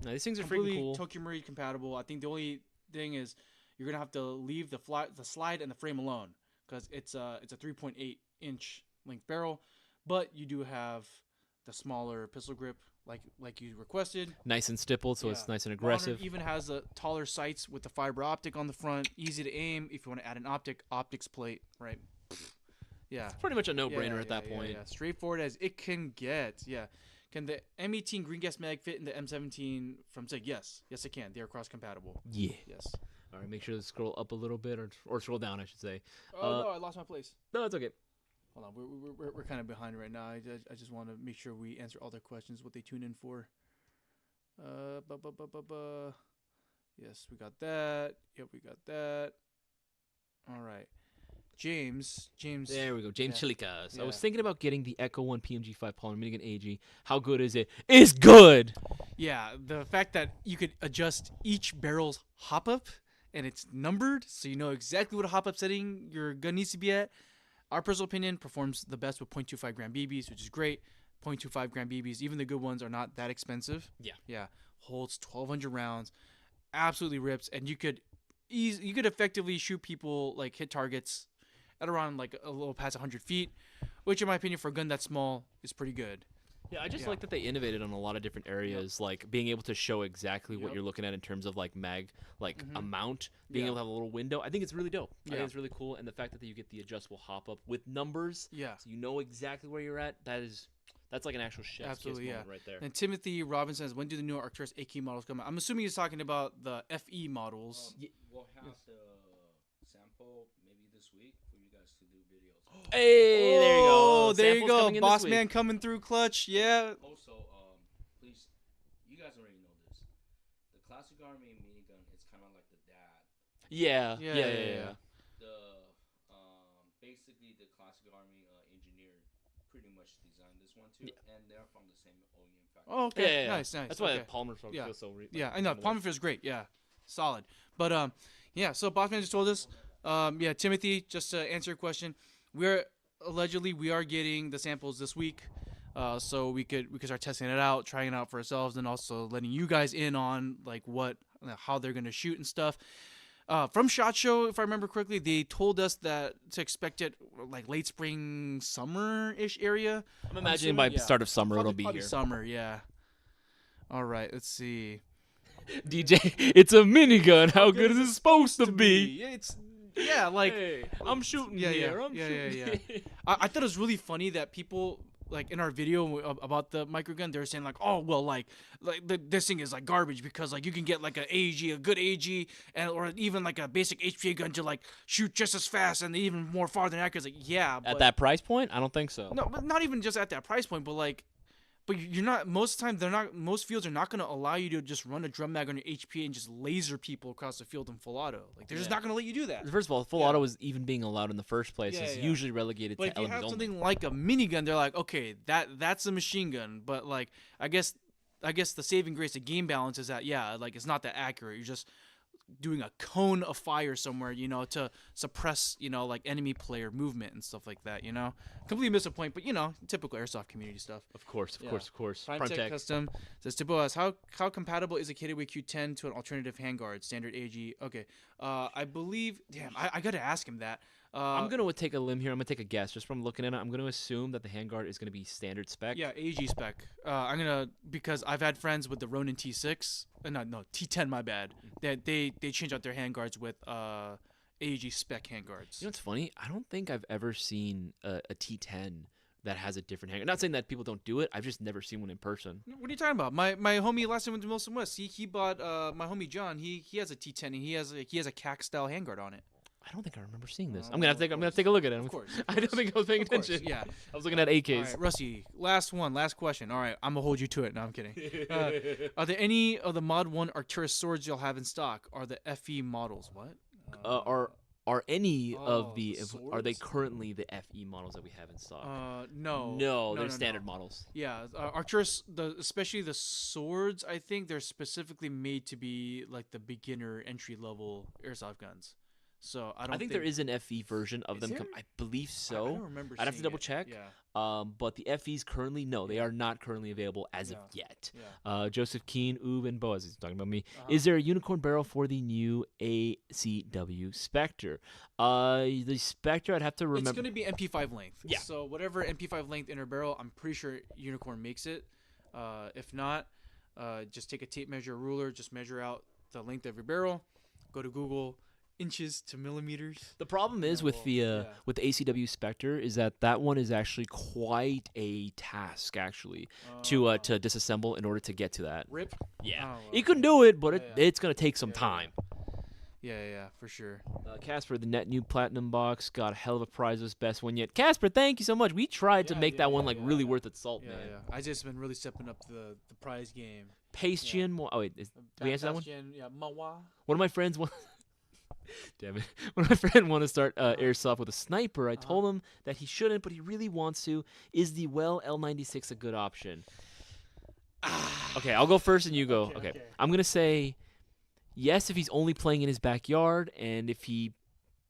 Speaker 1: No, these things are
Speaker 2: Completely
Speaker 1: freaking cool.
Speaker 2: Tokyo Marine compatible. I think the only thing is you're gonna have to leave the slide and the frame alone because it's a 3.8 inch length barrel, but you do have the smaller pistol grip like you requested.
Speaker 1: Nice and stippled, so it's nice and aggressive.
Speaker 2: Modern even has a taller sights with the fiber optic on the front. Easy to aim. If you want to add an optics plate, right? Yeah.
Speaker 1: It's pretty much a no-brainer at that point.
Speaker 2: Yeah. Straightforward as it can get. Yeah. Can the M18 green gas mag fit in the M17 from SIG? Yes. Yes, it can. They are cross-compatible.
Speaker 1: Yeah.
Speaker 2: Yes.
Speaker 1: All right, make sure to scroll up a little bit, or scroll down, I should say.
Speaker 2: Oh, no, I lost my place.
Speaker 1: No, it's okay.
Speaker 2: Hold on. We're kind of behind right now. I just want to make sure we answer all their questions, what they tune in for. Yes, we got that. Yep, we got that. All right. James.
Speaker 1: There we go. James Chilikas.
Speaker 2: Yeah.
Speaker 1: I was thinking about getting the Echo 1 PMG5 polymer minigun AG. How good is it? It's good!
Speaker 2: Yeah, the fact that you could adjust each barrel's hop up and it's numbered so you know exactly what hop up setting your gun needs to be at. Our personal opinion performs the best with 0.25 gram BBs, which is great. 0.25 gram BBs, even the good ones, are not that expensive. Yeah. Holds 1,200 rounds, absolutely rips, and you could effectively shoot people, like hit targets at around like a little past 100 feet, which in my opinion for a gun that small is pretty good.
Speaker 1: Yeah, I just like that they innovated on a lot of different areas, like being able to show exactly what you're looking at in terms of like mag, like amount, being able to have a little window. I think it's really dope. I think it's really cool, and the fact that you get the adjustable hop up with numbers, so you know exactly where you're at. That's like an actual chef's kiss moment right there.
Speaker 2: And Timothy Robinson says, "When do the new Arcturus AK models come out?" I'm assuming he's talking about the FE models.
Speaker 3: We'll have the sample maybe this week for you guys to do videos.
Speaker 1: Hey, there you go.
Speaker 2: Oh, there you
Speaker 1: Samples
Speaker 2: go.
Speaker 1: coming in
Speaker 2: Boss
Speaker 1: this
Speaker 2: man
Speaker 1: week.
Speaker 2: coming through clutch. Yeah.
Speaker 3: Also, please, you guys already know this. The Classic Army minigun is kind of like the dad.
Speaker 1: Yeah.
Speaker 3: The basically the Classic Army engineer pretty much designed this one too, and they're from the same OEM factory.
Speaker 2: Oh, okay.
Speaker 1: Yeah.
Speaker 2: Nice.
Speaker 1: That's why
Speaker 2: okay.
Speaker 1: that Palmer feels so.
Speaker 2: I know. Palmer feels great. Yeah. Solid. But yeah. So Bossman just told us. Yeah, Timothy. Just to answer your question, we are getting the samples this week, so we could start testing it out, trying it out for ourselves, and also letting you guys in on like how they're gonna shoot and stuff. From SHOT Show, if I remember correctly, they told us that to expect it like late spring, summer-ish area.
Speaker 1: I'm imagining by start of summer it'll be
Speaker 2: probably
Speaker 1: here.
Speaker 2: Summer, yeah. All right, let's see.
Speaker 1: DJ, it's a minigun. How good is it supposed to be?
Speaker 2: Yeah, like
Speaker 1: Hey, I'm shooting here. I'm shooting here.
Speaker 2: I thought it was really funny that people like in our video about the microgun, they were saying like, oh well, like this thing is like garbage because like you can get like a good AG, or even like a basic HPA gun to like shoot just as fast and even more farther than accurate. It's like
Speaker 1: At that price point, I don't think so.
Speaker 2: No, but not even just at that price point, but you're not. Most times, most fields are not going to allow you to just run a drum mag on your HPA and just laser people across the field in full auto. Like they're just not going to let you do that.
Speaker 1: First of all, full auto is even being allowed in the first place. It's usually relegated
Speaker 2: But
Speaker 1: to
Speaker 2: if you
Speaker 1: elements
Speaker 2: have
Speaker 1: only.
Speaker 2: something like a minigun, they're like, okay, that's a machine gun. But like, I guess the saving grace of game balance is that like it's not that accurate. You're just doing a cone of fire somewhere, to suppress, like enemy player movement and stuff like that. Completely miss a point, but typical airsoft community stuff.
Speaker 1: Of course.
Speaker 2: Prime
Speaker 1: Front
Speaker 2: Tech
Speaker 1: tech.
Speaker 2: Custom says, Tipo asks, how compatible is a KW Q10 to an alternative handguard, standard AG? Okay. I believe. Damn, I gotta ask him that.
Speaker 1: I'm gonna take a limb here. I'm gonna take a guess just from looking at it. I'm gonna assume that the handguard is gonna be standard spec.
Speaker 2: Yeah, AG spec. Because I've had friends with the Ronin T6. No, T10. My bad. They change out their handguards with AG spec handguards.
Speaker 1: You know what's funny? I don't think I've ever seen a T10 that has a different handguard. Not saying that people don't do it. I've just never seen one in person.
Speaker 2: What are you talking about? My homie last time went to Wilson West. He bought my homie John. He has a T10 and he has a CAC style handguard on it.
Speaker 1: I don't think I remember seeing this. I'm gonna take a look at it.
Speaker 2: Of course.
Speaker 1: I don't think I was paying
Speaker 2: Of course,
Speaker 1: attention.
Speaker 2: yeah.
Speaker 1: I was looking at AKs.
Speaker 2: All right, Rusty, last question. All right, I'm gonna hold you to it. No, I'm kidding. Are there any of the Mod 1 Arcturus swords you'll have in stock? Are the FE models? What?
Speaker 1: Are any of
Speaker 2: the
Speaker 1: are they
Speaker 2: swords?
Speaker 1: currently the FE models that we have in stock?
Speaker 2: No.
Speaker 1: They're standard models.
Speaker 2: Yeah, Arcturus, especially the swords, I think they're specifically made to be like the beginner entry level airsoft guns. So I
Speaker 1: think there is an FE version of
Speaker 2: Is
Speaker 1: them.
Speaker 2: there?
Speaker 1: I believe so.
Speaker 2: I don't remember.
Speaker 1: I'd have to
Speaker 2: seeing
Speaker 1: double
Speaker 2: it.
Speaker 1: check.
Speaker 2: Yeah.
Speaker 1: But the FEs currently, no, they are not currently available as of yet.
Speaker 2: Yeah.
Speaker 1: Joseph Keen, Oob, and Boaz is talking about me.
Speaker 2: Uh-huh.
Speaker 1: Is there a unicorn barrel for the new ACW Spectre? The Spectre, I'd have to remember.
Speaker 2: It's going to be MP5 length.
Speaker 1: Yeah.
Speaker 2: So whatever MP5 length inner barrel, I'm pretty sure Unicorn makes it. If not, just take a tape measure ruler, just measure out the length of your barrel. Go to Google, inches to millimeters.
Speaker 1: The problem is with the ACW Spectre is that one is actually quite a task to disassemble in order to get to that.
Speaker 2: Rip.
Speaker 1: Yeah,
Speaker 2: Oh, well,
Speaker 1: you can do it, but
Speaker 2: Yeah.
Speaker 1: it's gonna take some
Speaker 2: Yeah.
Speaker 1: time.
Speaker 2: Yeah, for sure.
Speaker 1: Casper, the net new platinum box, got a hell of a prize. Was best one yet. Casper, thank you so much. We tried to make that one like really worth its salt, man.
Speaker 2: I just been really stepping up the prize game.
Speaker 1: Pastian. Oh wait, did we answer that one?
Speaker 2: Yeah, Mawa.
Speaker 1: One of my friends want. Damn it! When my friend wanted to start airsoft with a sniper, I told him that he shouldn't, but he really wants to. Is the L96 a good option? Okay, I'll go first and you go. Okay. I'm gonna say yes if he's only playing in his backyard and if he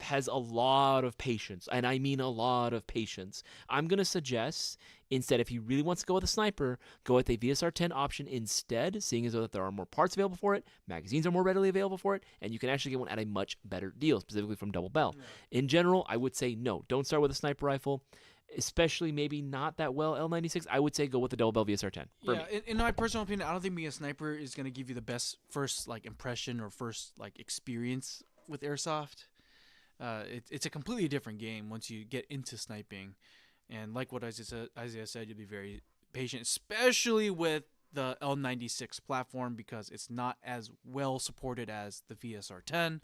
Speaker 1: has a lot of patience, and I mean a lot of patience. I'm gonna suggest instead, if he really wants to go with a sniper, go with a VSR 10 option instead, seeing as though that there are more parts available for it, magazines are more readily available for it, and you can actually get one at a much better deal, specifically from Double Bell. In general, I would say no, don't start with a sniper rifle, especially maybe not that L96. I would say go with the Double Bell VSR 10.
Speaker 2: In my personal opinion, I don't think being a sniper is gonna give you the best first impression or first experience with airsoft. It's a completely different game once you get into sniping, and like what Isaiah said, you'll be very patient, especially with the L96 platform because it's not as well supported as the VSR 10.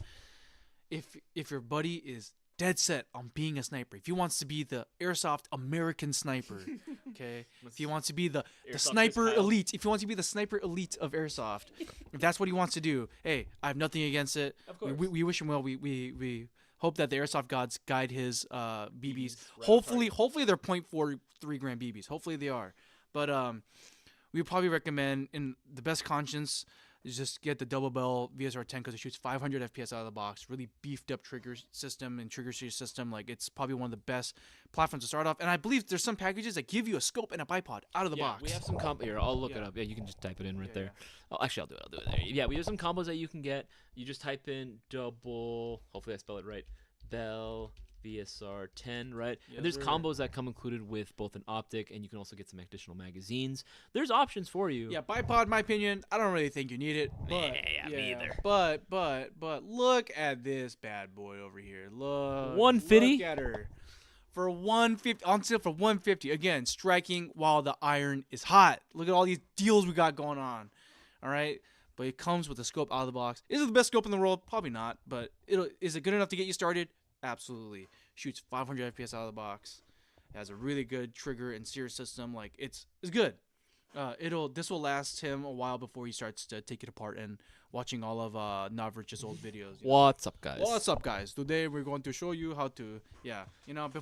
Speaker 2: If your buddy is dead set on being a sniper, if he wants to be the airsoft American sniper, okay, if he wants to be the sniper elite, if he wants to be the sniper elite of airsoft, if that's what he wants to do, hey, I have nothing against it.
Speaker 1: Of course.
Speaker 2: We wish him well. We hope that the airsoft gods guide his BBs. Hopefully they're 0.43 gram BBs. Hopefully they are. But we would probably recommend, in the best conscience, is just get the Double Bell VSR 10 because it shoots 500 FPS out of the box. Really beefed up trigger system and trigger series system. It's probably one of the best platforms to start off. And I believe there's some packages that give you a scope and a bipod out of the box.
Speaker 1: We have some here. I'll look it up. Yeah, you can just type it in right there. Oh, actually, I'll do it there. Yeah, we have some combos that you can get. You just type in double. Hopefully, I spell it right. Bell VSR 10, right?
Speaker 2: Yes,
Speaker 1: and there's
Speaker 2: sir.
Speaker 1: combos that come included with both an optic, and you can also get some additional magazines. There's options for you.
Speaker 2: Yeah, bipod, my opinion, I don't really think you need it. But,
Speaker 1: me either.
Speaker 2: But look at this bad boy over here. Look.
Speaker 1: 150?
Speaker 2: Look at her. For 150, on sale for 150. Again, striking while the iron is hot. Look at all these deals we got going on. All right? But it comes with a scope out of the box. Is it the best scope in the world? Probably not. But is it good enough to get you started? Absolutely. Shoots 500 FPS out of the box. It has a really good trigger and sear system. It's good. This will last him a while before he starts to take it apart and watching all of Navrich's old videos.
Speaker 1: What's up, guys?
Speaker 2: What's up, guys? Today we're going to show you how to. Yeah,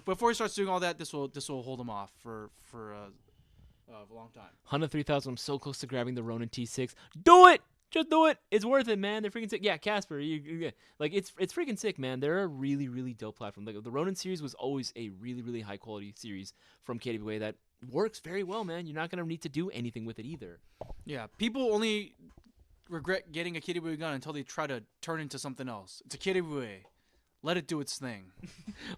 Speaker 2: before he starts doing all that, this will hold him off for a long time.
Speaker 1: Honda 3000. I'm so close to grabbing the Ronin T6. Do it. Just do it. It's worth it, man. They're freaking sick. Yeah, Casper. It's freaking sick, man. They're a really, really dope platform. The Ronin series was always a really, really high quality series from KWA that works very well, man. You're not gonna need to do anything with it either.
Speaker 2: Yeah, people only regret getting a Kiribue gun until they try to turn into something else. It's a Kiribue. Let it do its thing.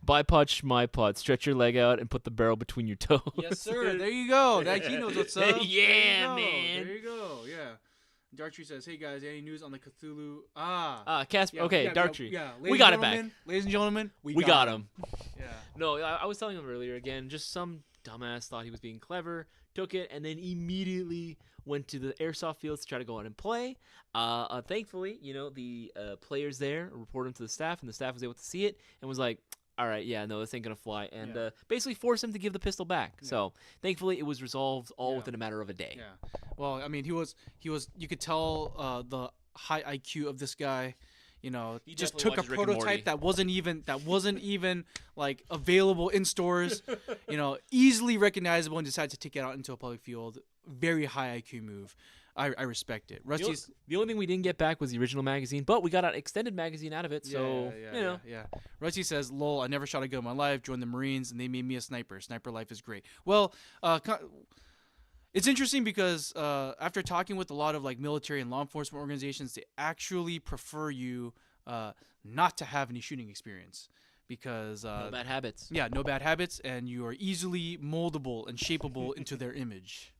Speaker 1: Bipod, schmipod. Stretch your leg out and put the barrel between your toes.
Speaker 2: Yes, sir. There you go. That he knows what's up.
Speaker 1: Yeah,
Speaker 2: there you go.
Speaker 1: man.
Speaker 2: There you go. Yeah. Dartree says, "Hey guys, any news on the Cthulhu?"
Speaker 1: Casper.
Speaker 2: Yeah,
Speaker 1: Okay,
Speaker 2: yeah,
Speaker 1: Dartree.
Speaker 2: Yeah,
Speaker 1: We got it back.
Speaker 2: Ladies and gentlemen, we
Speaker 1: got him.
Speaker 2: Yeah.
Speaker 1: No, I was telling him earlier again, just some dumbass thought he was being clever, took it, and then immediately went to the airsoft fields to try to go out and play. Thankfully, the players there reported him to the staff, and the staff was able to see it and was like, all right, yeah, no, this ain't going to fly, and basically forced him to give the pistol back. Yeah. So thankfully it was resolved all within a matter of a day.
Speaker 2: Yeah. Well, I mean, he was you could tell the high IQ of this guy. He just took a prototype that wasn't even like available in stores, easily recognizable, and decided to take it out into a public field. Very high IQ move. I respect it. Rusty's
Speaker 1: the only thing we didn't get back was the original magazine, but we got an extended magazine out of it. So
Speaker 2: yeah. Rusty says, "Lol, I never shot a gun in my life. Joined the Marines, and they made me a sniper. Sniper life is great." Well, it's interesting because after talking with a lot of like military and law enforcement organizations, they actually prefer you not to have any shooting experience because
Speaker 1: no bad habits.
Speaker 2: Yeah, no bad habits, and you are easily moldable and shapeable into their image.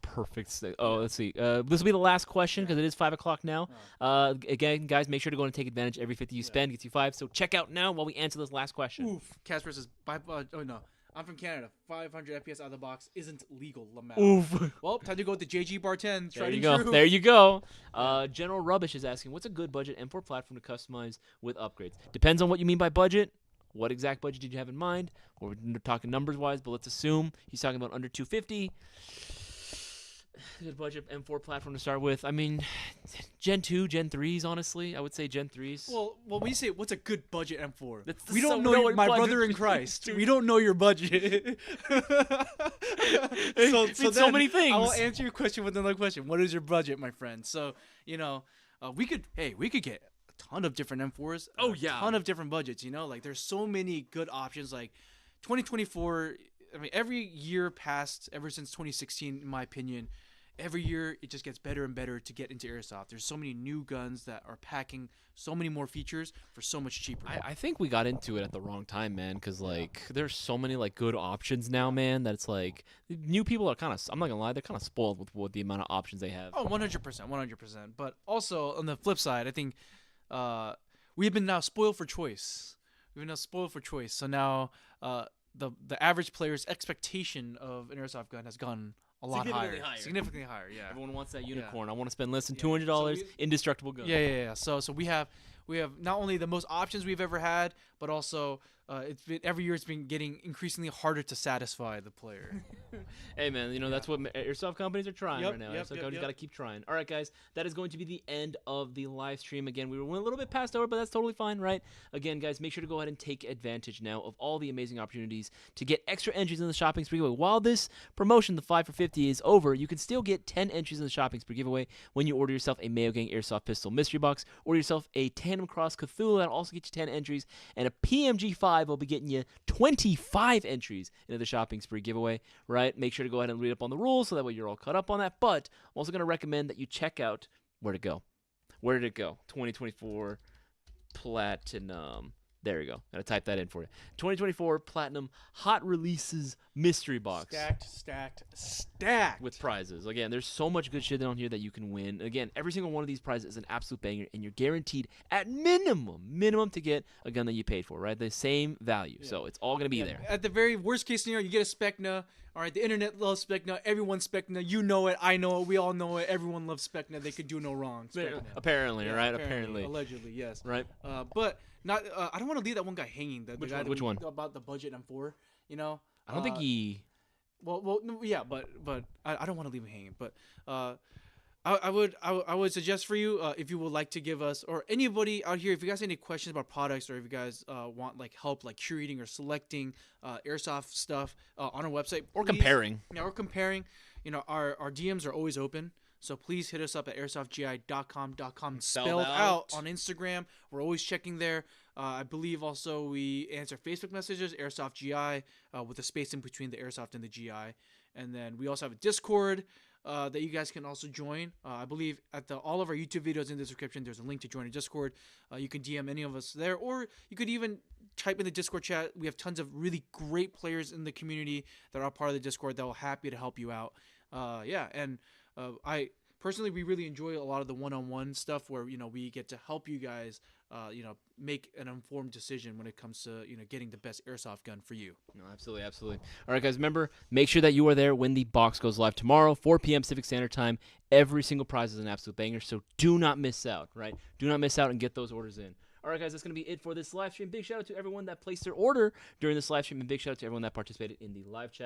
Speaker 1: Perfect. Oh, let's see. This will be the last question because it is 5 o'clock now. Again, guys, make sure to go and take advantage. Every 50 you spend gets you 5. So check out now while we answer this last question.
Speaker 2: Oof. Casper says, oh no, I'm from Canada. 500 FPS out of the box isn't legal. Lamau.
Speaker 1: Oof.
Speaker 2: Well, time to go with the JG Bar 10.
Speaker 1: There you go. There you go. General Rubbish is asking, what's a good budget M4 platform to customize with upgrades? Depends on what you mean by budget. What exact budget did you have in mind? We're talking numbers-wise, but let's assume he's talking about under 250. Good budget M4 platform to start with. I mean, Gen 2, Gen 3s, honestly. I would say Gen 3s.
Speaker 2: Well, when we say what's a good budget M4,
Speaker 1: we don't know your
Speaker 2: my brother in Christ. We don't know your budget. so
Speaker 1: many things.
Speaker 2: I will answer your question with another question. What is your budget, my friend? So, we could get a ton of different M4s.
Speaker 1: Oh, yeah.
Speaker 2: A ton of different budgets, like there's so many good options. Like 2024, I mean, every year past, ever since 2016, in my opinion, every year it just gets better and better to get into airsoft. There's so many new guns that are packing so many more features for so much cheaper.
Speaker 1: I think we got into it at the wrong time, man, because there's so many good options now, man, that it's like new people are kind of, I'm not gonna lie, they're kind of spoiled with the amount of options they have.
Speaker 2: Oh, 100%. But also on the flip side, I think we've been now spoiled for choice. So now the average player's expectation of an airsoft gun has gone a lot higher. Significantly higher, yeah.
Speaker 1: Everyone wants that unicorn. I want to spend less than $200 indestructible gun.
Speaker 2: Yeah. So we have not only the most options we've ever had, but also every year it's been getting increasingly harder to satisfy the player.
Speaker 1: Hey man, that's what airsoft companies are trying right now. Airsoft companies got to keep trying. All right, guys, that is going to be the end of the live stream. Again, we went a little bit past hour, but that's totally fine, right? Again, guys, make sure to go ahead and take advantage now of all the amazing opportunities to get extra entries in the shopping spree giveaway. While this promotion, the 5 for 50, is over, you can still get 10 entries in the shopping spree giveaway when you order yourself a Mayo Gang Airsoft Pistol Mystery Box, order yourself a Tandem Cross Cthulu. That'll also get you 10 entries, and a PMG5 will be getting you 25 entries into the shopping spree giveaway, right? Make sure to go ahead and read up on the rules so that way you're all caught up on that. But I'm also going to recommend that you check out Where did it go? 2024 Platinum. There you go. Gotta type that in for you. 2024 Platinum Hot Releases Mystery Box.
Speaker 2: Stacked.
Speaker 1: With prizes. Again, there's so much good shit down here that you can win. Again, every single one of these prizes is an absolute banger, and you're guaranteed at minimum to get a gun that you paid for, right? The same value. Yeah. So it's all going to be there.
Speaker 2: At the very worst case scenario, you get a Specna. All right, the internet loves Specna. Everyone's Specna. You know it. I know it. We all know it. Everyone loves Specna. They could do no wrong.
Speaker 1: Apparently, right? Apparently.
Speaker 2: Allegedly, yes.
Speaker 1: Right.
Speaker 2: But not. I don't want to leave that one guy hanging.
Speaker 1: Which one?
Speaker 2: About the budget M4.
Speaker 1: I don't think he.
Speaker 2: Well, no, yeah, but I don't want to leave him hanging. But I would suggest for you if you would like to give us, or anybody out here, if you guys have any questions about products, or if you guys want help curating or selecting airsoft stuff on our website,
Speaker 1: or
Speaker 2: please,
Speaker 1: comparing.
Speaker 2: Yeah, or comparing. Our DMs are always open. So please hit us up at airsoftgi.com spelled out on Instagram. We're always checking there. I believe also we answer Facebook messages, AirsoftGI, with a space in between the Airsoft and the GI. And then we also have a Discord. that you guys can also join. I believe at all of our YouTube videos in the description, there's a link to join a Discord. You can DM any of us there, or you could even type in the Discord chat. We have tons of really great players in the community that are part of the Discord that will happy to help you out. I personally, we really enjoy a lot of the one-on-one stuff where we get to help you guys make an informed decision when it comes to getting the best airsoft gun for you.
Speaker 1: No, absolutely, absolutely. All right, guys, remember, make sure that you are there when the box goes live tomorrow, 4 p.m. Pacific Standard Time. Every single prize is an absolute banger, so do not miss out, right? Do not miss out and get those orders in. All right, guys, that's going to be it for this live stream. Big shout out to everyone that placed their order during this live stream, and big shout out to everyone that participated in the live chat.